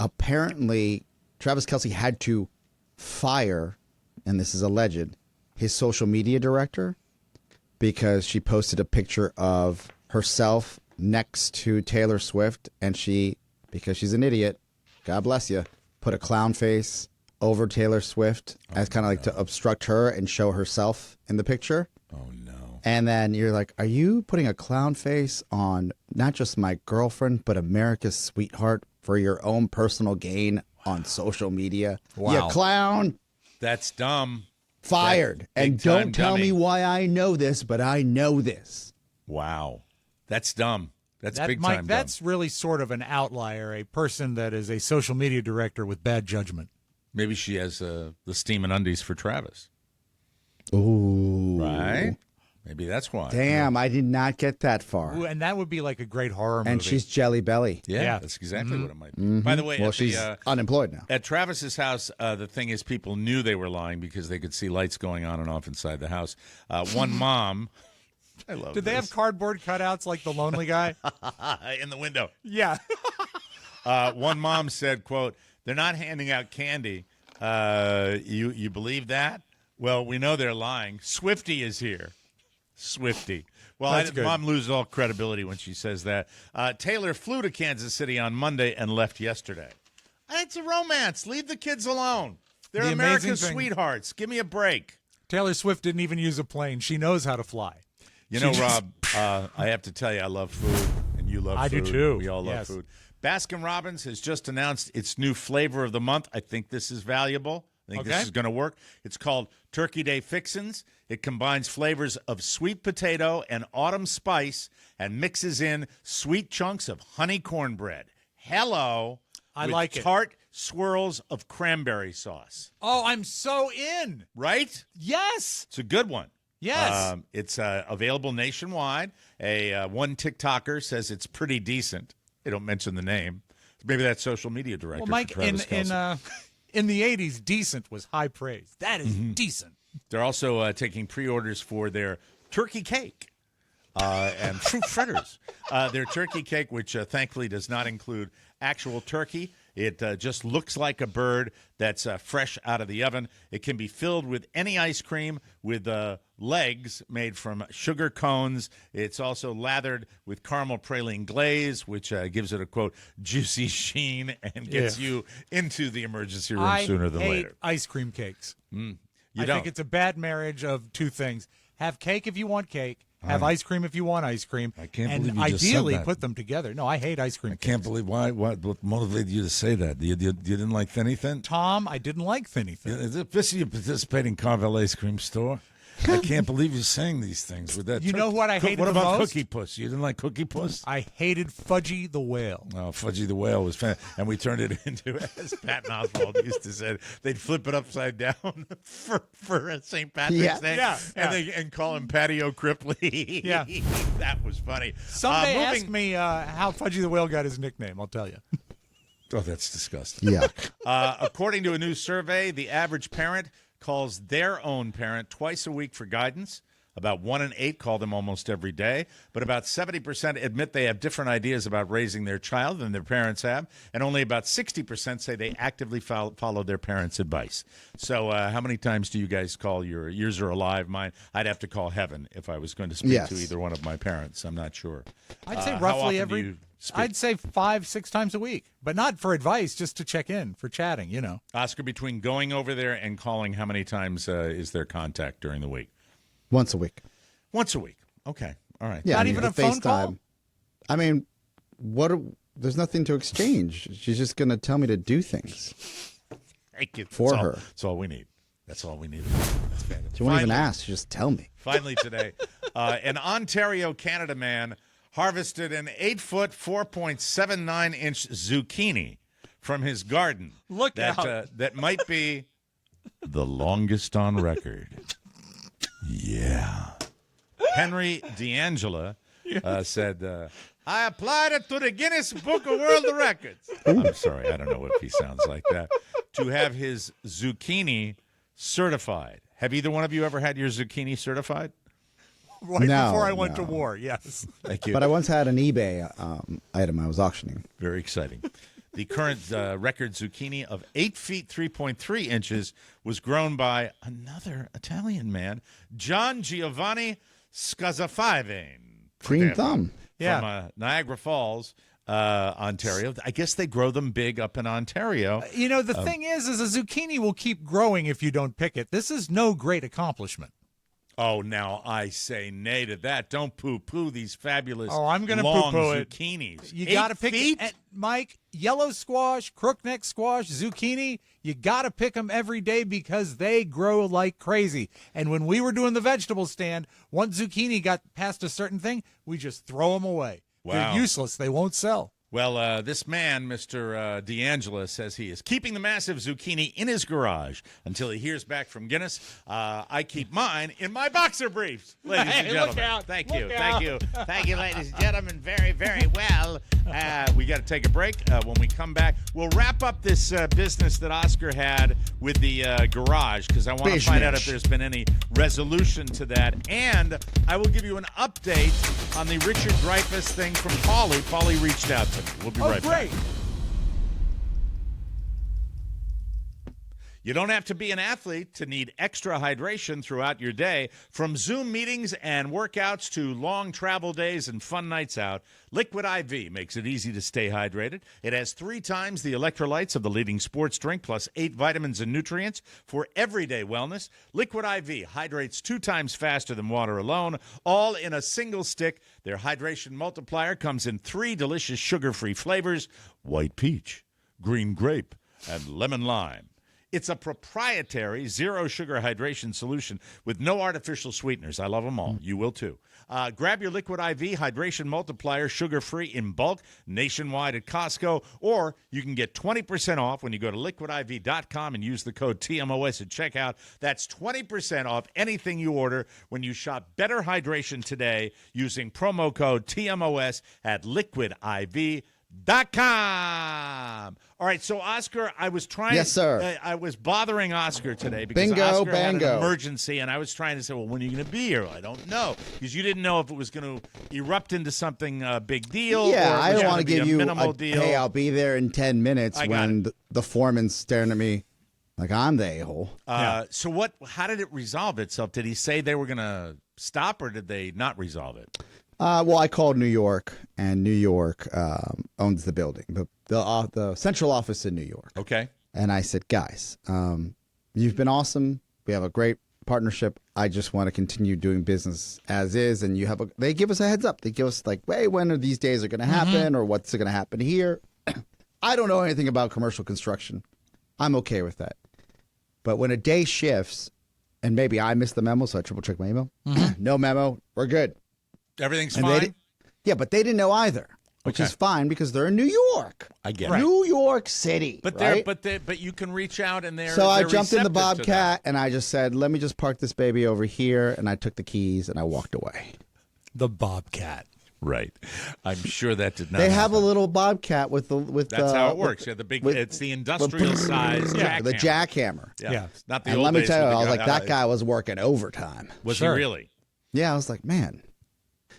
apparently Travis Kelce had to fire, and this is alleged, his social media director because she posted a picture of herself next to Taylor Swift, and she, because she's an idiot, God bless you, put a clown face over Taylor Swift as kind of to obstruct her and show herself in the picture. Oh, no. And then you're like, are you putting a clown face on not just my girlfriend, but America's sweetheart for your own personal gain on social media? Wow. You clown. That's dumb. Fired. And don't tell me why I know this, but I know this. Wow. That's dumb. That's That, big Mike, time. that's really sort of an outlier, a person that is a social media director with bad judgment. Maybe she has the steam and undies for Travis. Ooh. Right? Maybe that's why. Damn, I did not get that far. Ooh, and that would be like a great horror movie. And she's Jelly Belly. Yeah, that's exactly what it might be. By the way, Well, at she's unemployed now. at Travis's house, the thing is, people knew they were lying because they could see lights going on and off inside the house. One mom, I love. Did they have cardboard cutouts like the lonely guy? in the window? Yeah. One mom said, "quote They're not handing out candy. You believe that? Well, we know they're lying. Swifty is here. Swifty." Well, That's good. Mom loses all credibility when she says that. Taylor flew to Kansas City on Monday and left yesterday. It's a romance. Leave the kids alone. They're The amazing America's thing- sweethearts. Give me a break. Taylor Swift didn't even use a plane. She knows how to fly. You know, Rob, I have to tell you, I love food, and you love I do food. too. We all love Yes. food. Baskin-Robbins has just announced its new flavor of the month. I think this is valuable. I think Okay. this is going to work. It's called Turkey Day Fixins. It combines flavors of sweet potato and autumn spice and mixes in sweet chunks of honey cornbread. Hello. I with like it. tart swirls of cranberry sauce. Oh, I'm so in. Right? Yes. It's a good one. Yes. It's available nationwide. One TikToker says it's pretty decent. They don't mention the name. Maybe that's social media director. Well, Mike, for Travis Kelce. in the 80s, decent was high praise. That is decent. They're also taking pre-orders for their turkey cake and fruit fritters. Their turkey cake, which thankfully does not include actual turkey. It just looks like a bird that's fresh out of the oven. It can be filled with any ice cream with legs made from sugar cones. It's also lathered with caramel praline glaze, which gives it a, quote, juicy sheen and gets you into the emergency room sooner than I hate later. ice cream cakes. You I don't. think it's a bad marriage of two things. Have cake if you want cake. Have ice cream if you want ice cream. I can't and believe you just said ideally that. put them together. No, I hate ice cream. I can't believe what motivated you to say that. You didn't like Thinny Thin? Tom, I didn't like Thinny Thin. Is it this you participate in Carvel Ice Cream Store? I can't believe you're saying these things with that. You know what I hated What the about most? Cookie Puss? You didn't like Cookie Puss? I hated Fudgy the Whale. Oh, Fudgy the Whale was fan, And we turned it into, as Patton Oswalt used to say, they'd flip it upside down for St. Patrick's Yeah. Day. Yeah, And call him Patio Cripley. Yeah. That was funny. Someday Moving- ask me how Fudgy the Whale got his nickname. I'll tell you. Oh, that's disgusting. Yuck. According to a new survey, the average parent calls their own parent twice a week for guidance. About 1 in 8 call them almost every day, but about 70% admit they have different ideas about raising their child than their parents have, and only about 60% say they actively follow their parents' advice. So how many times do you guys call your yours are alive? Mine, I'd have to call heaven if I was going to speak Yes. to either one of my parents. I'm not sure. I'd say How roughly often do every. you speak? I'd say 5-6 times a week, but not for advice, just to check in for chatting. You know. Oscar, between going over there and calling, how many times is there contact during the week? Once a week. Once a week. Okay. All right. Yeah, Not I mean, even a the phone call? FaceTime. I mean, there's nothing to exchange. She's just going to tell me to do things. Thank you. For That's all- her. That's all we need. That's all we need. That's fantastic. She won't even Finally- ask. She just tell me. Finally today, an Ontario, Canada man harvested an 8-foot, 4.79-inch zucchini from his garden. Look that, out. that might be the longest on record. Yeah. Henry D'Angela said, I applied it to the Guinness Book of World Records. I'm sorry, I don't know if he sounds like that. To have his zucchini certified. Have either one of you ever had your zucchini certified? Right No, before I went to no. war, yes. Thank you. But I once had an eBay item I was auctioning. Very exciting. The current record zucchini of 8 feet 3.3 inches was grown by another Italian man, John Giovanni Scazzafave. Green thumb. Yeah. From Niagara Falls, Ontario. I guess they grow them big up in Ontario. You know, the thing is a zucchini will keep growing if you don't pick it. This is no great accomplishment. Oh, now I say nay to that. Don't poo-poo these fabulous Oh, I'm gonna long poo-poo it. zucchinis. You 8 got to pick feet? it. Mike, yellow squash, crookneck squash, zucchini, you got to pick them every day because they grow like crazy. And when we were doing the vegetable stand, once zucchini got past a certain thing, we just throw them away Wow. They're useless. They won't sell. Well, this man, Mr. D'Angelo, says he is keeping the massive zucchini in his garage until he hears back from Guinness. I keep mine in my boxer briefs, ladies and gentlemen. Look out. Thank Look you. out. Thank you. Thank you, ladies and gentlemen. Very, very well. We got to take a break. When we come back, we'll wrap up this business that Oscar had with the garage because I want to find out if there's been any resolution to that. And I will give you an update on the Richard Dreyfuss thing from Paulie. Paulie reached out to me. We'll be right back. You don't have to be an athlete to need extra hydration throughout your day. From Zoom meetings and workouts to long travel days and fun nights out, Liquid IV makes it easy to stay hydrated. It has 3 times the electrolytes of the leading sports drink, plus 8 vitamins and nutrients for everyday wellness. Liquid IV hydrates 2 times faster than water alone, all in a single stick. Their hydration multiplier comes in 3 delicious sugar-free flavors: white peach, green grape, and lemon lime. It's a proprietary zero-sugar hydration solution with no artificial sweeteners. I love them all. You will, too. Grab your Liquid IV Hydration Multiplier sugar-free in bulk nationwide at Costco, or you can get 20% off when you go to liquidiv.com and use the code TMOS at checkout. That's 20% off anything you order when you shop Better Hydration today using promo code TMOS at liquidiv.com. All right, so Oscar, I was trying. Yes, sir. I was bothering Oscar today because Bingo, Oscar had bango. an emergency, and I was trying to say, well, when are you going to be here? I don't know, because you didn't know if it was going to erupt into something big deal. Yeah, or I don't want to give you minimal a deal. hey, I'll be there in 10 minutes I got when the foreman's staring at me like I'm the a-hole. So what? How did it resolve itself? Did he say they were going to stop, or did they not resolve it? Well, I called New York, and New York owns the building, the central office in New York. Okay. And I said, guys, you've been awesome. We have a great partnership. I just want to continue doing business as is. And they give us a heads up. They give us like, hey, when are these days are going to happen, or what's going to happen here? I don't know anything about commercial construction. I'm okay with that. But when a day shifts, and maybe I missed the memo, so I triple check my email. No memo. We're good. Everything's And fine? Yeah, but they didn't know either, which is fine because they're in New York. I get it. New York City. But right? but you can reach out and they're So I they're jumped in the receptive to that. Bobcat and I just said, let me just park this baby over here. And I took the keys and I walked away. The Bobcat. Right. I'm sure that did not They have happen. a little Bobcat with That's how it works. Yeah, the big it's the industrial size jackhammer. the jackhammer. Yeah. Not the And old let me days tell you, with I the was like, that guy was working overtime. Was Sure. he really? Yeah, I was like, man.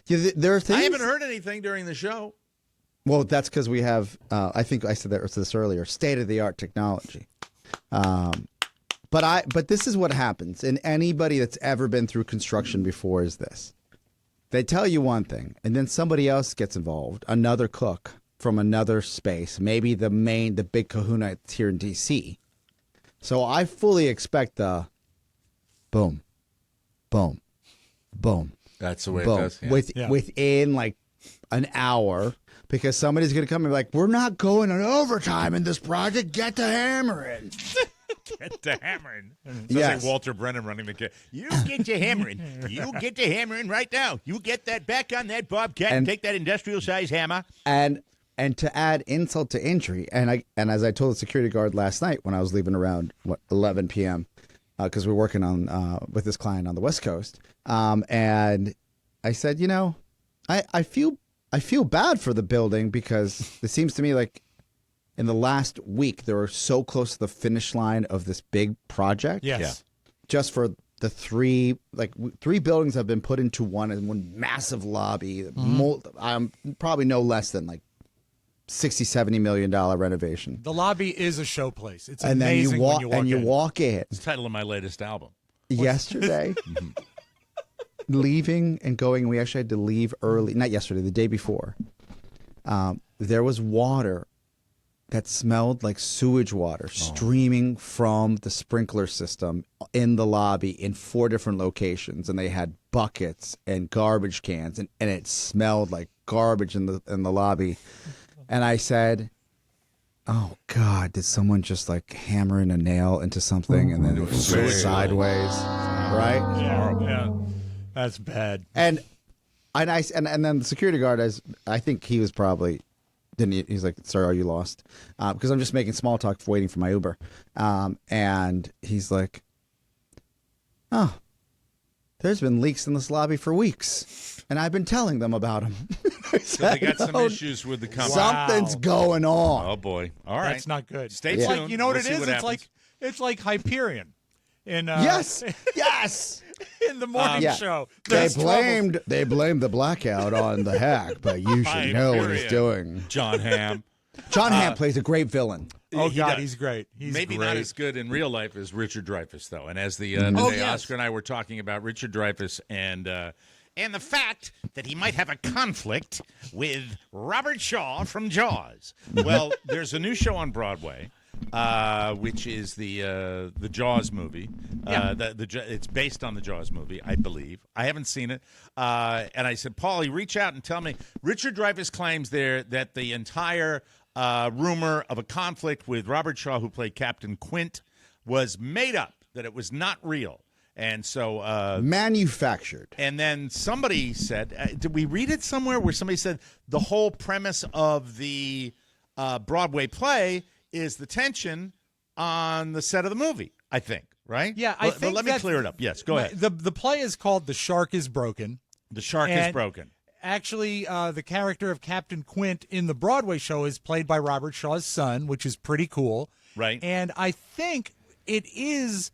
Yeah, there are things. I haven't heard anything during the show. Well, that's because we have, I think I said this earlier, state-of-the-art technology. But this is what happens. And anybody that's ever been through construction before is this. They tell you one thing, and then somebody else gets involved, another cook from another space, maybe the big kahuna that's here in D.C. So I fully expect the boom, boom, boom, That's the way boom, it does. Yeah. within like an hour, because somebody's going to come and be like, we're not going on overtime in this project. Get to hammering. Get to hammering. Sounds Yes. like Walter Brennan running the case. You get to hammering. You get to hammering right now. You get that back on that Bobcat and take that industrial size hammer. And to add insult to injury, and as I told the security guard last night when I was leaving around 11 p.m. Because we're working on with this client on the West Coast, and I said, I feel bad for the building because it seems to me like in the last week they were so close to the finish line of this big project. Yes. Yeah. Just for the three buildings have been put into one massive lobby. Probably no less than like $60-70 million renovation. The lobby is a showplace. It's And then amazing you walk when you walk in. in. It's the title of my latest album. Yesterday, leaving and going, we actually had to leave early. Not yesterday, the day before. There was water that smelled like sewage water streaming from the sprinkler system in the lobby in 4 different locations, and they had buckets and garbage cans, and it smelled like garbage in the lobby. And I said, oh God, did someone just like hammer in a nail into something and then it was sideways, right? Yeah. That's bad. And And then the security guard, I think he was probably he's like, "Sir, are you lost?" Because I'm just making small talk waiting for my Uber, and he's like, "Oh, there's been leaks in this lobby for weeks, and I've been telling them about them." So they got some issues with the company. Something's going on. Oh boy! All right, That's not good. Stay It's tuned. like, you know what We'll it see is? what happens. It's like Hyperion. In Yes. in the morning show. They There's blamed the blackout on the hack, but you should know what he's doing. John Hamm. John Hamm plays a great villain. Oh, He God, does. he's great. He's Maybe great. not as good in real life as Richard Dreyfuss, though. And as the day yes. Oscar and I were talking about Richard Dreyfuss and the fact that he might have a conflict with Robert Shaw from Jaws. Well, there's a new show on Broadway, which is the Jaws movie. It's based on the Jaws movie, I believe. I haven't seen it. And I said, Paulie, reach out and tell me. Richard Dreyfuss claims there that the entire rumor of a conflict with Robert Shaw, who played Captain Quint, was made up, that it was not real. And so manufactured. And then somebody said, did we read it somewhere where somebody said the whole premise of the Broadway play is the tension on the set of the movie, I think, right? Yeah, But let me clear it up. Yes, go ahead. The play is called The Shark is Broken. The Shark is Broken. Actually, the character of Captain Quint in the Broadway show is played by Robert Shaw's son, which is pretty cool. Right. And I think it is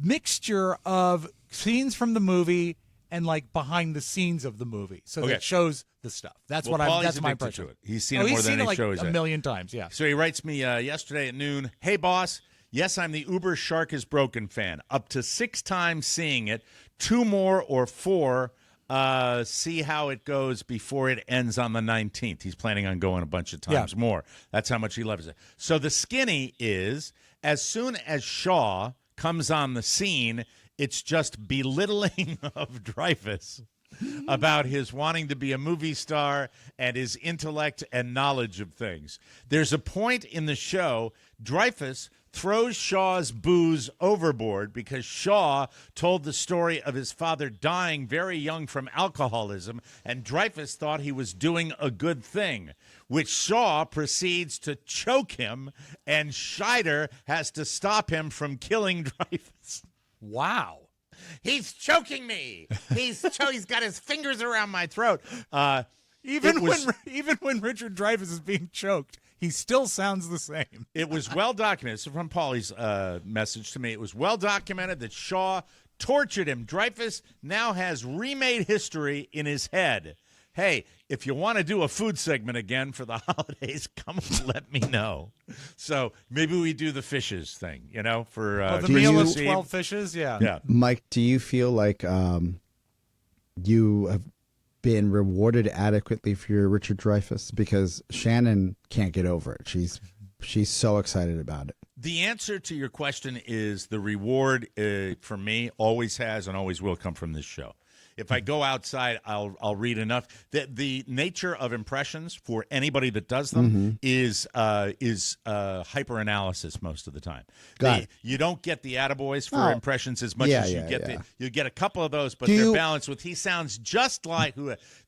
mixture of scenes from the movie and like behind the scenes of the movie, so that shows the stuff. That's that's my impression. To it. He's seen it more than any show he's a at. million times. Yeah. So he writes me yesterday at noon. Hey boss, yes, I'm the Uber Shark is Broken fan. Up to 6 times seeing it, 2 more or 4. See how it goes before it ends on the 19th. He's planning on going a bunch of times more. That's how much he loves it. So the skinny is, as soon as Shaw comes on the scene, it's just belittling of Dreyfuss about his wanting to be a movie star and his intellect and knowledge of things. There's a point in the show, Dreyfuss throws Shaw's booze overboard because Shaw told the story of his father dying very young from alcoholism, and Dreyfuss thought he was doing a good thing, which Shaw proceeds to choke him, and Scheider has to stop him from killing Dreyfuss. Wow. He's choking me. He's got his fingers around my throat. Even when Richard Dreyfuss is being choked, he still sounds the same. It was well documented. So from Paulie's message to me, it was well documented that Shaw tortured him. Dreyfuss now has remade history in his head. Hey, if you want to do a food segment again for the holidays, come and let me know. So maybe we do the fishes thing, for the meal Christmas of Eve. 12 fishes, Yeah. Mike, do you feel like you have been rewarded adequately for your Richard Dreyfuss? Because Shannon can't get over it. She's so excited about it. The answer to your question is the reward for me always has and always will come from this show. If I go outside, I'll read enough. The nature of impressions for anybody that does them is hyper-analysis most of the time. You don't get the attaboys for impressions as much as you get you get a couple of those, but they're balanced with he sounds just like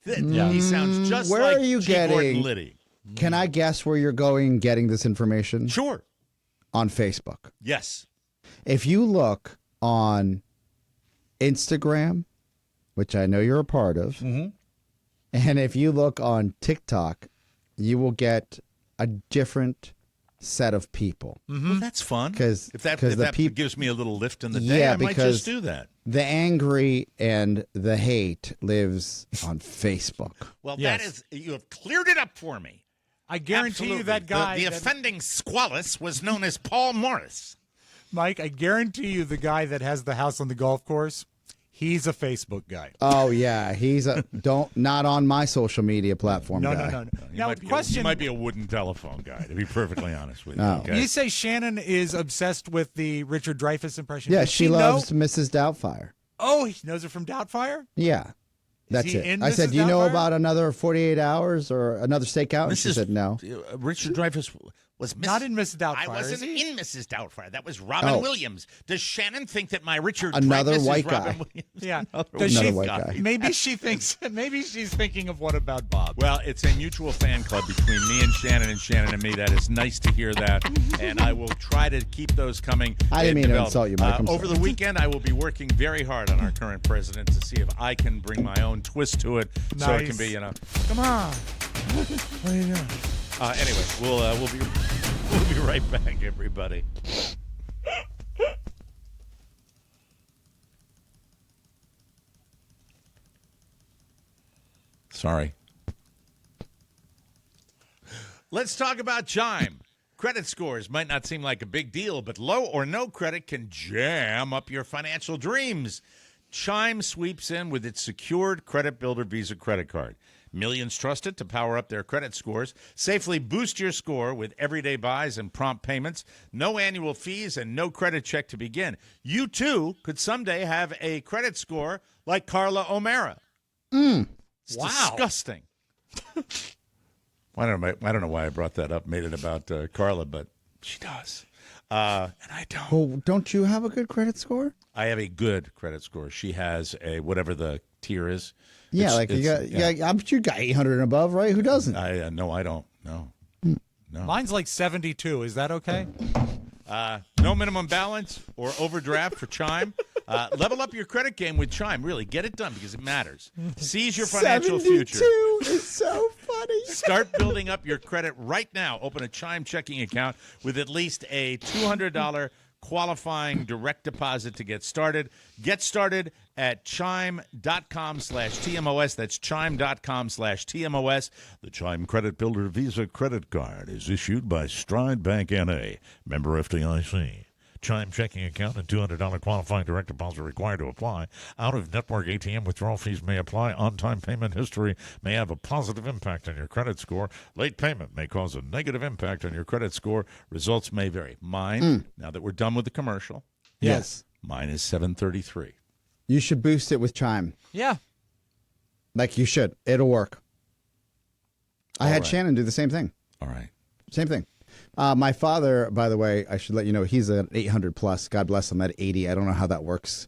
he sounds just where like are you G. Gordon getting? Liddy. Can I guess where you're going getting this information? Sure. On Facebook. Yes. If you look on Instagram, which I know you're a part of, and if you look on TikTok, you will get a different set of people. Well, that's fun. Because if that gives me a little lift in the day, I might just do that. The angry and the hate lives on Facebook. Well, that is, you have cleared it up for me. I guarantee you that guy. The offending squalus was known as Paul Morris. Mike, I guarantee you the guy that has the house on the golf course, he's a Facebook guy. Oh yeah, he's not on my social media platform. No. Now, you might be a wooden telephone guy, to be perfectly honest with you. No. Okay? You say Shannon is obsessed with the Richard Dreyfuss impression. Yeah, Does she loves Mrs. Doubtfire. Oh, he knows her from Doubtfire? Yeah. That's he it. in I said, Mrs. do you know Doubtfire? about another 48 hours or another stakeout? And she said no. Richard Dreyfuss, Was Not in Mrs. Doubtfire, I wasn't is he? in Mrs. Doubtfire. That was Robin Oh. Williams. Does Shannon think that my Richard Another Dreyfuss white is Robin guy. Williams? Yeah. Another Does she- white guy. Maybe she thinks. Maybe she's thinking of What About Bob. Well, it's a mutual fan club between me and Shannon and me. That is nice to hear that, and I will try to keep those coming. I didn't and mean to develop. insult you, Mike. I'm Over sorry. the weekend, I will be working very hard on our current president to see if I can bring my own twist to it, so it can Nice. be, Come on. What are you doing? Anyway, we'll be right back, everybody. Sorry. Let's talk about Chime. Credit scores might not seem like a big deal, but low or no credit can jam up your financial dreams. Chime sweeps in with its secured credit builder Visa credit card. Millions trust it to power up their credit scores. Safely boost your score with everyday buys and prompt payments. No annual fees and no credit check to begin. You, too, could someday have a credit score like Carla O'Mara. It's disgusting. I don't know why I brought that up, made it about Carla, but she does. And I don't. Well, don't you have a good credit score? I have a good credit score. She has a whatever the tier is. Yeah, I'm sure you got 800 and above, right? Who doesn't? No, I don't. No. Mine's like 72. Is that okay? No minimum balance or overdraft for Chime. Level up your credit game with Chime. Really, get it done because it matters. Seize your financial 72 future. is so funny. Start building up your credit right now. Open a Chime checking account with at least a $200 qualifying direct deposit to get started. Get started at chime.com/TMOS. That's chime.com/TMOS. The Chime Credit Builder Visa credit card is issued by Stride Bank N.A., member FDIC. Chime checking account and $200 qualifying direct deposit required to apply. Out-of-network ATM withdrawal fees may apply. On-time payment history may have a positive impact on your credit score. Late payment may cause a negative impact on your credit score. Results may vary. Mine, now that we're done with the commercial, Yes. mine is 733. You should boost it with Chime. Yeah. Like you should. It'll work. I had right. Shannon do the same thing. All right. Same thing. My father, by the way, I should let you know, he's an 800 plus. God bless him at 80. I don't know how that works.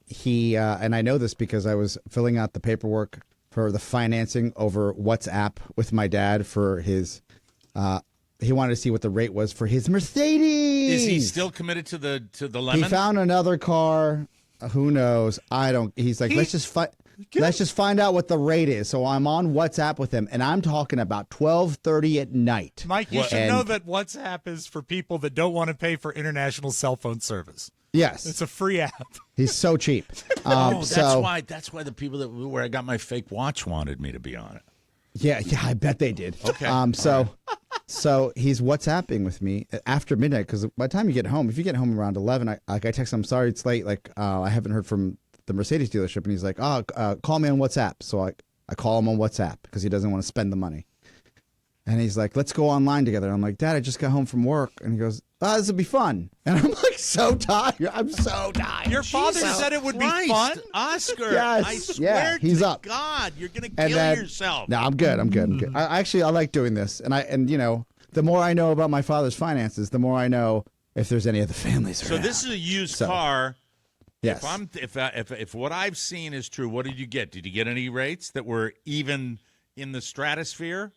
He and I know this because I was filling out the paperwork for the financing over WhatsApp with my dad for his. He wanted to see what the rate was for his Mercedes. Is he still committed to the lemon? He found another car. Who knows? I don't. He's like, let's just find out what the rate is. So I'm on WhatsApp with him, and I'm talking about 12:30 at night. Mike, you should know that WhatsApp is for people that don't want to pay for international cell phone service. Yes, It's a free app. he's so cheap. that's why the people where I got my fake watch wanted me to be on it. Yeah, I bet they did. Okay. So he's WhatsApping with me after midnight because by the time you get home, if you get home around 11, I text him, I'm sorry it's late. Like I haven't heard from the Mercedes dealership, and he's like, call me on WhatsApp. So I call him on WhatsApp because he doesn't want to spend the money. And he's like, let's go online together. I'm like, Dad, I just got home from work. And he goes, this will be fun. And I'm like, so tired. I'm so tired. Your father said it would be fun? Oscar, Yes. I swear Yeah, he's to up. God, you're going to And kill then- yourself. No, I'm good. I like doing this. And you know, the more I know about my father's finances, the more I know if there's any other families So around. this is a used car. Yes. If what I've seen is true, what did you get? Did you get any rates that were even in the stratosphere?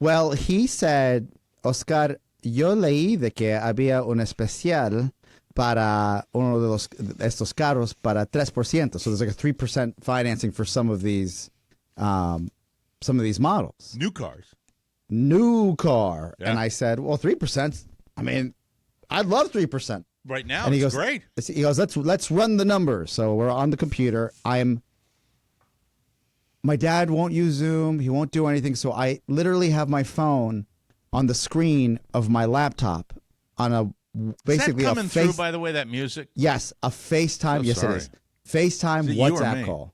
Well, he said, Oscar, yo leí de que había un especial para uno de estos carros para 3%. So there's like a 3% financing for some of these models. New cars. New car. Yeah. And I said, well, 3%. I mean, I'd love 3%. Right now, And he it's goes, great. He goes, let's run the numbers. So we're on the computer. My dad won't use Zoom. He won't do anything. So I literally have my phone on the screen of my laptop on a basically is that coming a through, by the way, that music? Yes, a FaceTime. So yes, sorry. it is. FaceTime Is it you or WhatsApp me? call.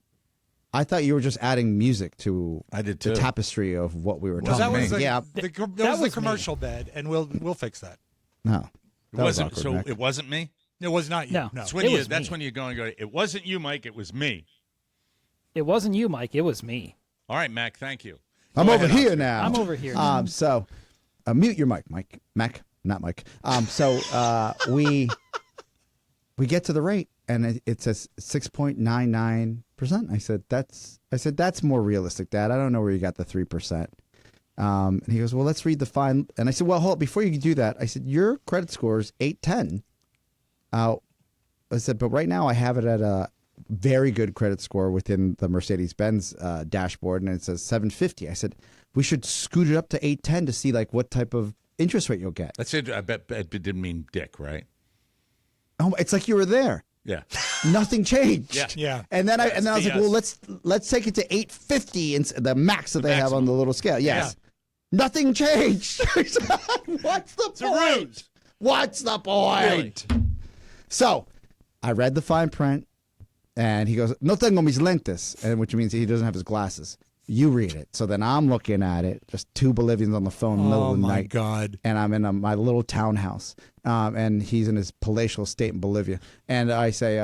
I thought you were just adding music to I did the too. tapestry of what we were Well, talking that was about. the, Yeah, that was the commercial bed, and we'll fix that. no. It That was wasn't. awkward, So Nick. it wasn't me. It was not you. No. No. That's when It you. was That's me. when you go and go. It wasn't you, Mike. It was me. It wasn't you, Mike. It was me. All right, Mac. Thank you. I'm Go over ahead, here Oscar. now. I'm over here now. So mute your mic, Mike. Mac, not Mike. We get to the rate, and it says 6.99%. I said that's more realistic, Dad. I don't know where you got the 3%. And he goes, well, let's read the fine. And I said, well, hold on, before you do that, I said, your credit score is 810. I said, but right now I have it at a very good credit score within the Mercedes-Benz dashboard, and it says 750. I said, we should scoot it up to 810 to see like what type of interest rate you'll get. That's it. I bet it didn't mean dick, right? Oh, it's like you were there. Yeah. Nothing changed. Yeah. And then I was like, well, let's take it to 850 and the max that they have on the little scale. Yes. Yeah. Nothing changed. What's the point? What's the point? Really? So I read the fine print, and he goes, no tengo mis lentes, and which means he doesn't have his glasses. You read it. So then I'm looking at it, just two Bolivians on the phone in the middle of the night. Oh, my God. And I'm in my little townhouse, and he's in his palatial estate in Bolivia. And I say,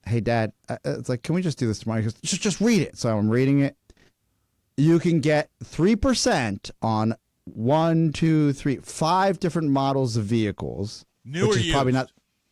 hey, Dad, it's like, can we just do this tomorrow? He goes, just read it. So I'm reading it. You can get 3% on 5 different models of vehicles. New which or is used? Probably not.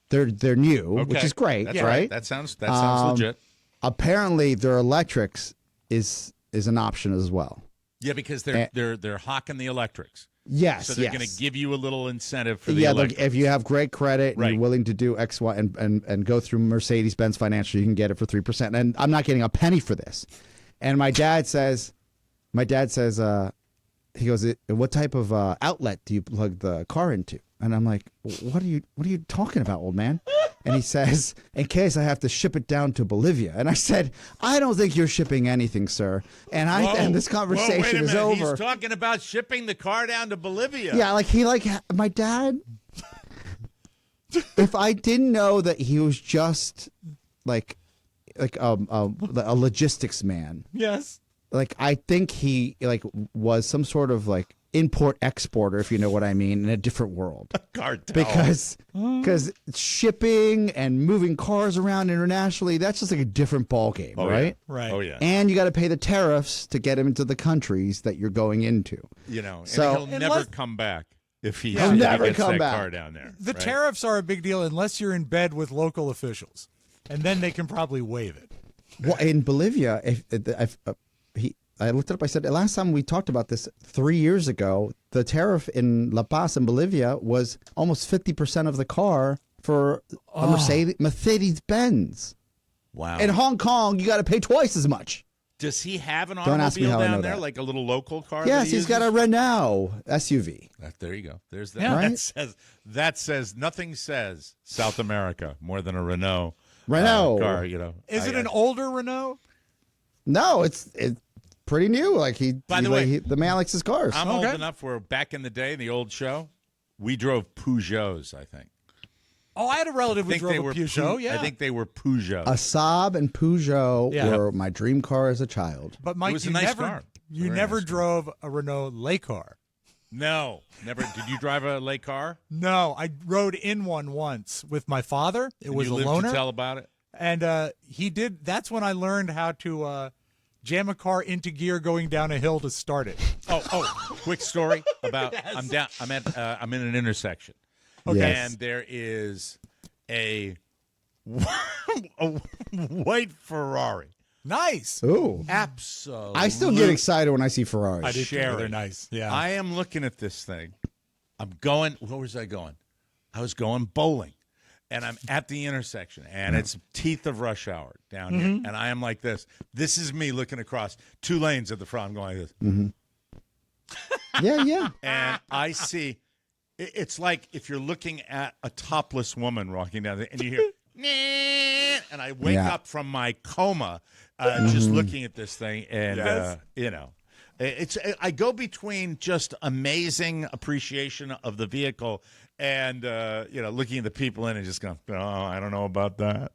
They're new, Okay. which is great, That's right? That sounds legit. Apparently, their electrics is an option as well. Yeah, because they're hawking the electrics. Yes, so they're going to give you a little incentive for the electrics. If you have great credit and you're willing to do X, Y, and go through Mercedes-Benz Financial, you can get it for 3%. And I'm not getting a penny for this. And my dad says, he goes, what type of outlet do you plug the car into? And I'm like, what are you talking about, old man? And he says, in case I have to ship it down to Bolivia. And I said, I don't think you're shipping anything, sir. And this conversation is over. He's talking about shipping the car down to Bolivia. Yeah, my dad. If I didn't know that he was just like a logistics man. Yes. Like I think he was some sort of like import exporter, if you know what I mean, in a different world. Cartel. Because shipping and moving cars around internationally, that's just like a different ball game, right? Yeah. Right. Oh yeah. And you got to pay the tariffs to get him into the countries that you're going into. You know, so and he'll never come back if he he'll never gets come that back. car down there. The tariffs are a big deal unless you're in bed with local officials, and then they can probably waive it. Well, in Bolivia, I looked it up. I said, last time we talked about this 3 years ago, the tariff in La Paz in Bolivia was almost 50% of the car for a Mercedes-Benz. Wow. In Hong Kong, you got to pay twice as much. Does he have an Don't ask me automobile how I down know there, that. like a little local car? Yes, he's got a Renault SUV. There you go. There's that. Yeah. Right? That says nothing says South America more than a Renault car. You know, Is it an older Renault? No, it's pretty new. Like By the way, the man likes his cars. I'm old enough where back in the day, in the old show, we drove Peugeots, I think. Oh, I had a relative who drove a Peugeot, yeah. I think they were Peugeot. A Saab and Peugeot were my dream car as a child. But Mike, it was a nice car. You never drove a Renault Le Car. No, never. Did you drive a Le Car? No, I rode in one once with my father. It was you a lived loaner. To tell about it? And he did. That's when I learned how to jam a car into gear going down a hill to start it. Oh, quick story about Yes. I'm in an intersection. Okay. Yes. And there is a white Ferrari. Nice. Ooh. Absolutely. I still get excited when I see Ferraris. I do too. Sherry. They're nice. Yeah. I am looking at this thing. I'm going, where was I going? I was going bowling. And I'm at the intersection, and it's teeth of rush hour down here. And I am like this. This is me looking across 2 lanes at the front. I'm going like this. Mm-hmm. Yeah. And I see, it's like if you're looking at a topless woman walking down there, and you hear, "Nah," and I wake up from my coma just looking at this thing, and, you know. I go between just amazing appreciation of the vehicle and looking at the people in it and just going, oh, I don't know about that.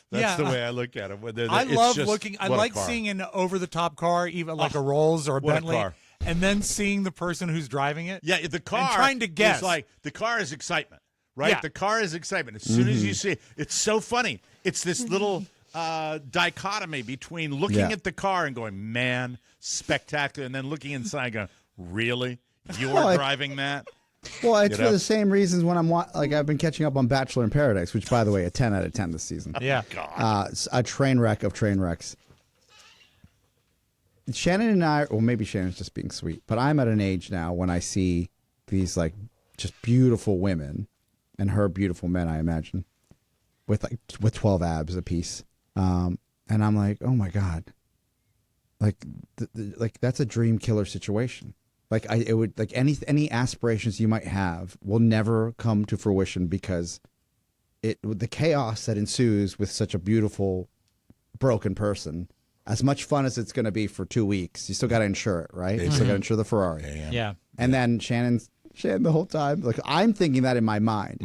That's the way I look at it. I love looking. I like seeing an over-the-top car, even like a Rolls or a Bentley, and then seeing the person who's driving it. Yeah, the car. And trying to guess. Is like the car is excitement, right? Yeah. The car is excitement. As soon as you see it, it's so funny. It's this little dichotomy between looking at the car and going, man, spectacular, and then looking inside and going, really? You're driving that. Well, it's You know? for the same reasons when I've been catching up on Bachelor in Paradise, which, by the way, a 10 out of 10 this season. Yeah. It's a train wreck of train wrecks. Shannon and I, or maybe Shannon's just being sweet, but I'm at an age now when I see these like just beautiful women and her beautiful men, I imagine, with 12 abs apiece. And I'm like, oh my God, like that's a dream killer situation. Like it would, like any aspirations you might have will never come to fruition because the chaos that ensues with such a beautiful broken person. As much fun as it's going to be for 2 weeks, you still got to insure it, right? You still got to insure the Ferrari. Yeah. And then Shannon the whole time, like I'm thinking that in my mind,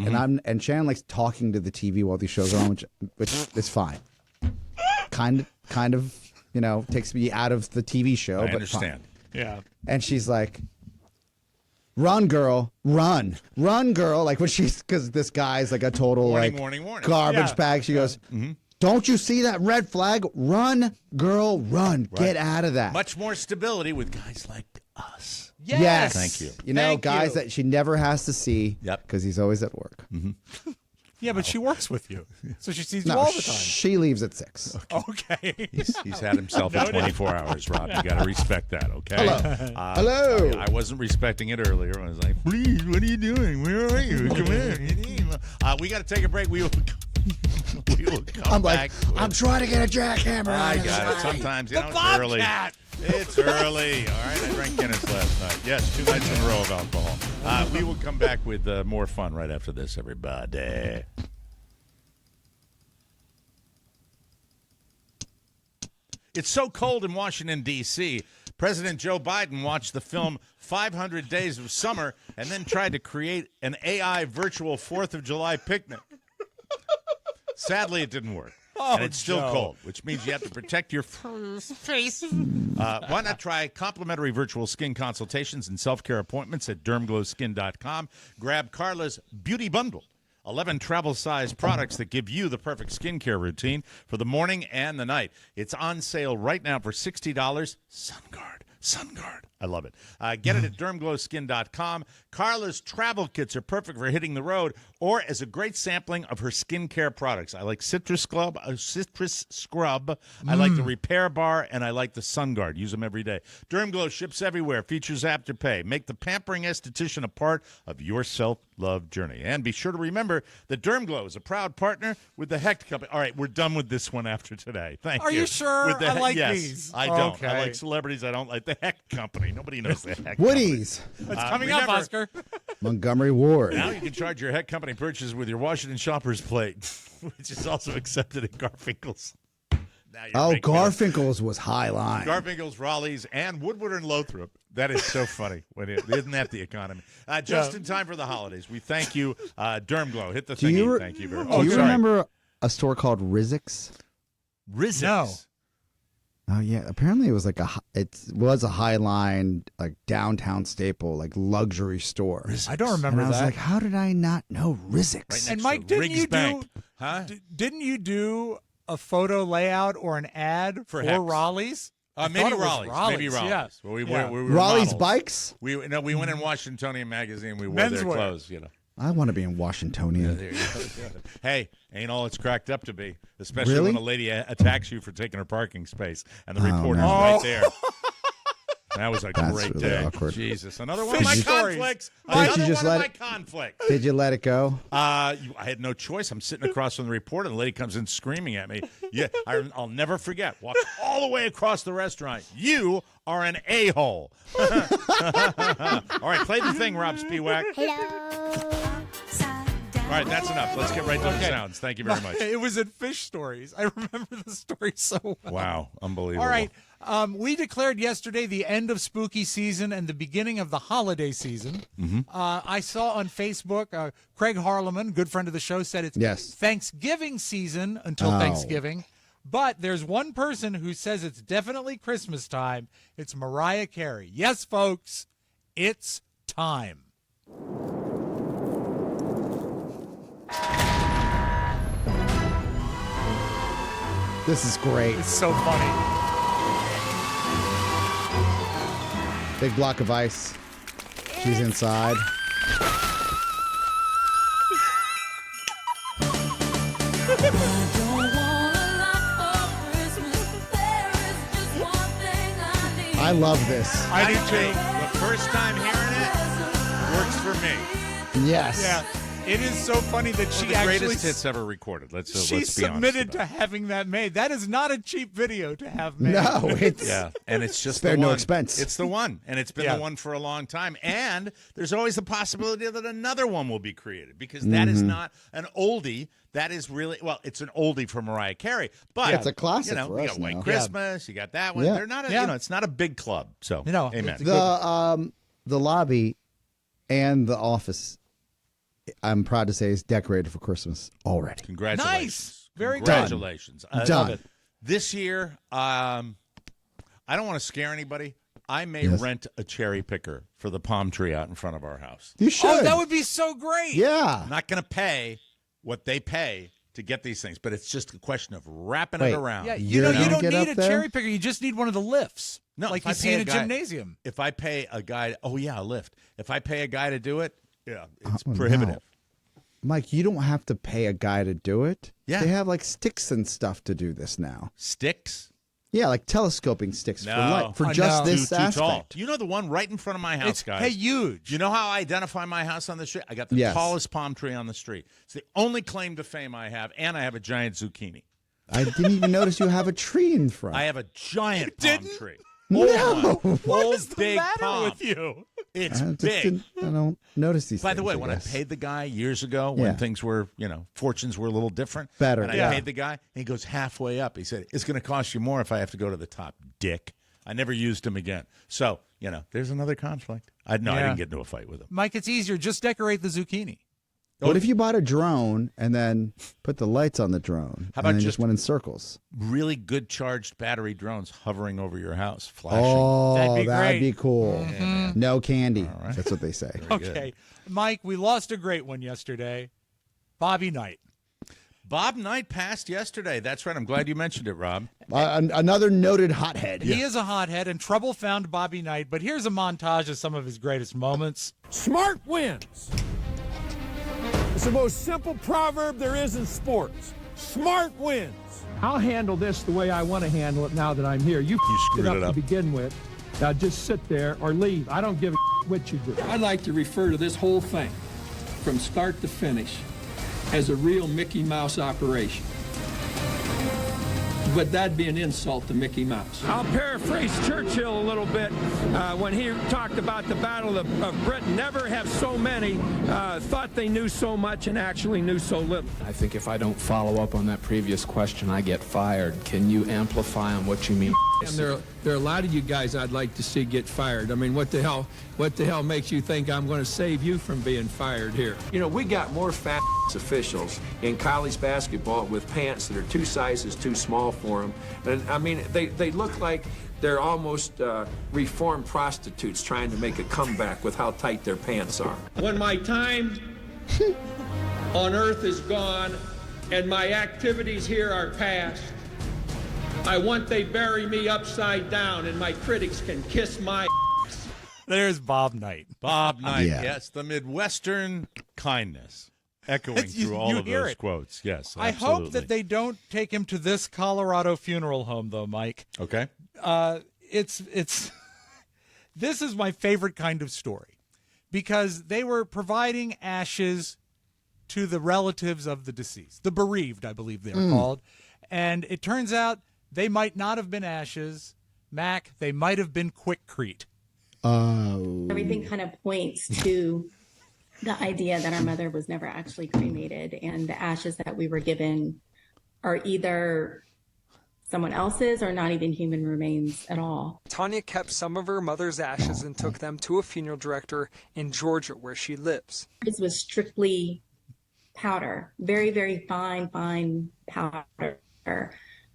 and Shannon likes talking to the TV while these shows are on, which is fine. Kind of, takes me out of the TV show. I but understand. Fine. Yeah. And she's like, "Run, girl, run, girl!" Like when because this guy's like a total Warning. garbage Yeah. bag. She goes. Don't you see that red flag? Run, girl, run. Right. Get out of that. Much more stability with guys like us. Yes. Thank you. Guys that she never has to see Yep. because he's always at work. Yeah, but she works with you, so she sees you No, all the time. she leaves at 6. Okay. He's had himself in 24 hours, Rob. You got to respect that, okay? Hello. I wasn't respecting it earlier. I was like, please, what are you doing? Where are you? Come in. We got to take a break. We will come I'm back. like, I'm trying to get a jackhammer. I on got it. his Sometimes, The it's early. Bobcat. It's early. All right, I drank Guinness last night. Yes, 2 nights in a row of alcohol. We will come back with more fun right after this, everybody. It's so cold in Washington, D.C., President Joe Biden watched the film 500 Days of Summer and then tried to create an AI virtual 4th of July picnic. Sadly, it didn't work. And it's still Joe. cold, which means you have to protect your face. Why not try complimentary virtual skin consultations and self-care appointments at dermglowskin.com? Grab Carla's Beauty Bundle. 11 travel-sized products that give you the perfect skincare routine for the morning and the night. It's on sale right now for $60. SunGuard. I love it. Get it at dermglowskin.com. Carla's travel kits are perfect for hitting the road or as a great sampling of her skincare products. I like Citrus Scrub. I like the Repair Bar, and I like the SunGuard. Use them every day. Dermglow ships everywhere. Features Afterpay. Make the pampering esthetician a part of your self-love journey. And be sure to remember that Dermglow is a proud partner with the Hecht Company. All right, we're done with this one after today. Thank you. Are you sure? With the I like yes, these. I don't. Okay. I like celebrities. I don't like the Hecht Company. Nobody knows the Hecht Woody's. It's coming up, remember- Oscar. Montgomery Ward. Now you can charge your Hecht Company purchases with your Washington Shoppers plate, which is also accepted at Garfinkel's. Now you're making me- Garfinkel's was high line. Garfinkel's, Raleigh's, and Woodward and Lothrop. That is so funny. Isn't that the economy? Just in time for the holidays. We thank you, Dermglow. Hit the thingy. Thank you very much. Do you Sorry. remember a store called Rizik's? Rizik's? No. Oh yeah, apparently it was like it was a high line, like downtown staple, like luxury store. I don't remember And I was that. like, how did I not know Rizik's? Right And next Mike, to didn't Riggs you Bank. Huh? Didn't you do a photo layout or an ad for Hecht's. Raleigh's? I Maybe thought it was Raleigh's. Maybe Raleigh's. Yeah. Well, we Yeah. were Raleigh's models. Bikes? We went in Washingtonian magazine. We wore their Menswear. clothes. You know. I want to be in Washingtonian. There you go. Hey, ain't all it's cracked up to be, especially Really? when a lady attacks you for taking her parking space, and the Oh, reporter's no. right there. That was a That's great really day. awkward. Jesus, another one of my Fish stories. conflicts. Did you Another just one of let my conflicts. Did you let it go? I had no choice. I'm sitting across from the reporter, and the lady comes in screaming at me. Yeah, I'll never forget. Walked all the way across the restaurant. You are an a-hole. All right, play the thing, Rob Spiewak. All right, that's enough. Let's get right to the Okay. sounds. Thank you very much. It was in Fish Stories. I remember the story so well. Wow, unbelievable. All right. We declared yesterday the end of spooky season and the beginning of the holiday season. I saw on Facebook, Craig Harleman, good friend of the show, said it's Yes. Thanksgiving season until Oh. Thanksgiving. But there's one person who says it's definitely Christmas time. It's Mariah Carey. Yes, folks, it's time. This is great. It's so funny. Big block of ice. She's inside. I love this. I do too. The first time hearing it works for me. Yes. Yeah. It is so funny that she The actually greatest hits ever recorded. she let's be honest submitted about to having that made. That is not a cheap video to have made. No, it's Yeah, and it's just spared the no one. expense. It's the one, and it's been Yeah. the one for a long time. And there's always the possibility that another one will be created because that is not an oldie. That is really it's an oldie for Mariah Carey, but It's a classic You know, for you us got White now. Christmas, you got that one. Yeah. They're not, it's not a big club. So, No, amen. the lobby and the office, I'm proud to say, is decorated for Christmas already. Congratulations! Nice. Very good. Congratulations! Done. This year, I don't want to scare anybody. I may rent a cherry picker for the palm tree out in front of our house. You should. Oh, that would be so great. Yeah. I'm not going to pay what they pay to get these things, but it's just a question of wrapping Wait. it around. Yeah, You're you gonna don't get need up a there? cherry picker. You just need one of the lifts. No, like if I you see pay in a a guy- gymnasium. If I pay a guy, a lift. If I pay a guy to do it, it's Oh, prohibitive. no. Mike, you don't have to pay a guy to do it. Yeah. They have like sticks and stuff to do this now. Sticks? Yeah, like telescoping sticks for No. light, for Oh, just no. this Too tall. aspect. You know the one right in front of my house, It's guys? huge. You know how I identify my house on the street? I got the Yes. tallest palm tree on the street. It's the only claim to fame I have, and I have a giant zucchini. I didn't even notice you have a tree in front. I have a giant palm didn't? tree. No. Old one. What Old is the big matter palm. with you? It's I just big. I don't notice these By things. the way, when I guess. paid the guy years ago, when Yeah. things were, fortunes were a little different, Better, and I yeah. paid the guy, and he goes halfway up. He said, "It's going to cost you more if I have to go to the top, dick." I never used him again. So, there's another conflict. I Yeah. didn't get into a fight with him. Mike, it's easier. Just decorate the zucchini. What if you bought a drone and then put the lights on the drone? How about and then just- went in circles? Really good charged battery drones hovering over your house, flashing. Oh, That'd be that'd great. be cool. No candy. right. That's what they say. Okay. Mike, we lost a great one yesterday. Bobby Knight. Bob Knight passed yesterday. That's right. I'm glad you mentioned it, Rob. Another noted hothead. He is a hothead, and trouble found Bobby Knight, but here's a montage of some of his greatest moments. Smart wins. It's the most simple proverb there is in sports. Smart wins. I'll handle this the way I want to handle it now that I'm here. You screwed it up. to begin with. Now just sit there or leave. I don't give a what you do. I'd like to refer to this whole thing from start to finish as a real Mickey Mouse operation. But that'd be an insult to Mickey Mouse. I'll paraphrase Churchill a little bit when he talked about the Battle of Britain. Never have so many thought they knew so much and actually knew so little. I think if I don't follow up on that previous question, I get fired. Can you amplify on what you mean? And there are a lot of you guys I'd like to see get fired. I mean, what the hell makes you think I'm going to save you from being fired here? You know, we got more fat officials in college basketball with pants that are 2 sizes too small for them. And I mean, they look like they're almost reformed prostitutes trying to make a comeback with how tight their pants are. When my time on earth is gone and my activities here are past, I want they bury me upside down and my critics can kiss my ass. There's Bob Knight. Bob Knight, Yeah. yes, the Midwestern kindness echoing You- through all you of hear those it. quotes. Yes, I hope absolutely. that they don't take him to this Colorado funeral home, though, Mike. Okay. It's this is my favorite kind of story because they were providing ashes to the relatives of the deceased, the bereaved, I believe they're called. And it turns out they might not have been ashes. Mac, they might have been quickcrete. Everything kind of points to the idea that our mother was never actually cremated, and the ashes that we were given are either someone else's or not even human remains at all. Tanya kept some of her mother's ashes and took them to a funeral director in Georgia where she lives. This was strictly powder, very, very fine powder.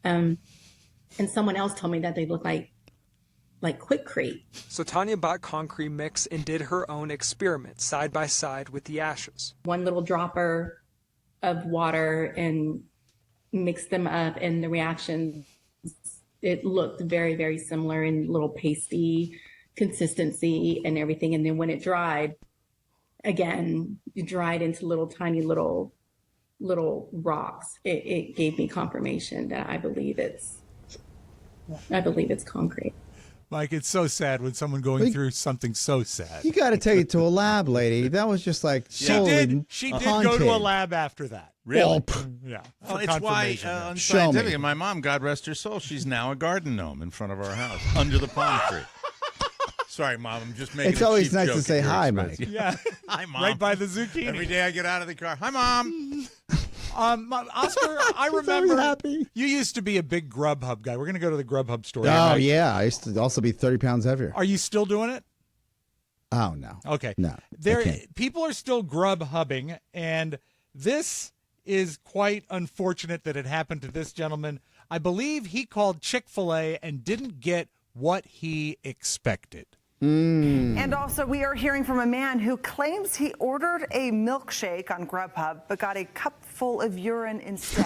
And someone else told me that they look like quickcrete. So Tanya bought concrete mix and did her own experiment side by side with the ashes. One little dropper of water and mixed them up, and the reactions, it looked very, very similar and a little pasty consistency and everything. And then when it dried, again, it dried into little tiny little rocks. It gave me confirmation that I believe it's concrete. Mike, it's so sad when someone going through something so sad. You got to take it to a lab, lady. That was just like She did go to a lab after that. Really? Yeah. Well, for it's why confirmation. unscientific. And my mom, God rest her soul, she's now a garden gnome in front of our house under the palm tree. Sorry, Mom. I'm just making. It's a always cheap nice joke to at say your hi, expense. Mike. Yeah. Hi, Mom. Right by the zucchini. Every day I get out of the car. Hi, Mom. Oscar, I remember you used to be a big Grubhub guy. We're going to go to the Grubhub store. Oh, yeah. I used to also be 30 pounds heavier. Are you still doing it? Oh, no. Okay. No. People are still Grubhubbing, and this is quite unfortunate that it happened to this gentleman. I believe he called Chick-fil-A and didn't get what he expected. And also, we are hearing from a man who claims he ordered a milkshake on Grubhub but got a cup full of urine instead.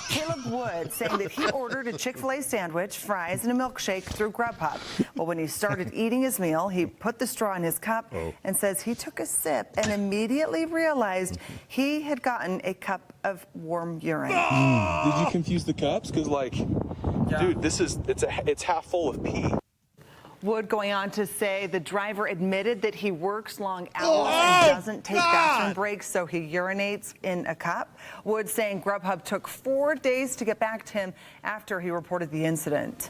Caleb Wood saying that he ordered a Chick-fil-A sandwich, fries, and a milkshake through Grubhub. Well, when he started eating his meal, he put the straw in his cup and says he took a sip and immediately realized he had gotten a cup of warm urine. Did you confuse the cups? Because, dude, it's half full of pee. Wood going on to say the driver admitted that he works long hours and doesn't take bathroom breaks, so he urinates in a cup. Wood saying Grubhub took 4 days to get back to him after he reported the incident.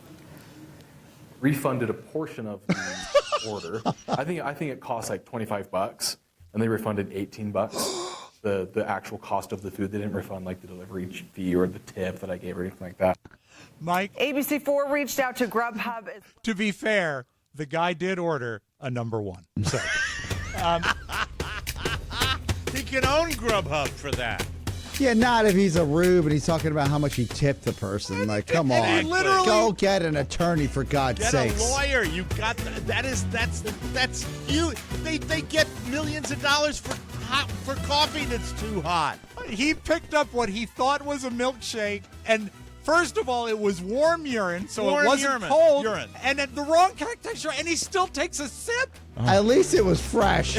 Refunded a portion of the order. I think it cost like $25, and they refunded $18. The actual cost of the food, they didn't refund like the delivery fee or the tip that I gave or anything like that. Mike? ABC4 reached out to Grubhub. To be fair, the guy did order a number one. So, He can own Grubhub for that. Yeah, not if he's a rube and he's talking about how much he tipped the person. Like, come on. Go get an attorney, for God's sakes. Get a lawyer. You got that's you. They get millions of dollars for coffee that's too hot. he picked up what he thought was a milkshake, and first of all, it was warm urine, so it wasn't cold, and at the wrong texture, and he still takes a sip. At least it was fresh.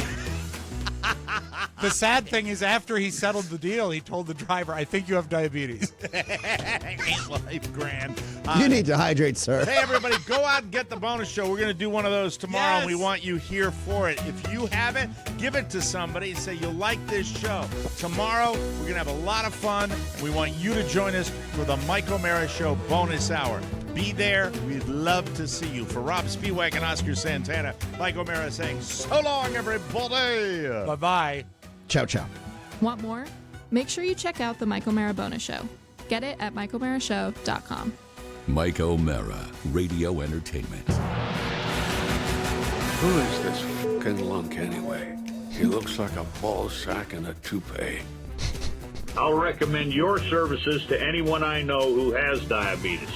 The sad thing is, after he settled the deal, he told the driver, I think you have diabetes. Ain't life grand. You need to hydrate, sir. Hey, everybody, go out and get the bonus show. We're going to do one of those tomorrow, and we want you here for it. If you have it, give it to somebody and say you like this show. Tomorrow, we're going to have a lot of fun. We want you to join us for the Mike O'Mara Show bonus hour. Be there. We'd love to see you. For Rob Spiewak and Oscar Santana, Mike O'Mara saying so long, everybody. Bye-bye. Ciao, ciao. Want more? Make sure you check out the Mike O'Mara bonus show. Get it at MikeO'MaraShow.com. Mike O'Mara, Radio Entertainment. Who is this fucking lunk anyway? He looks like a ball sack and a toupee. I'll recommend your services to anyone I know who has diabetes.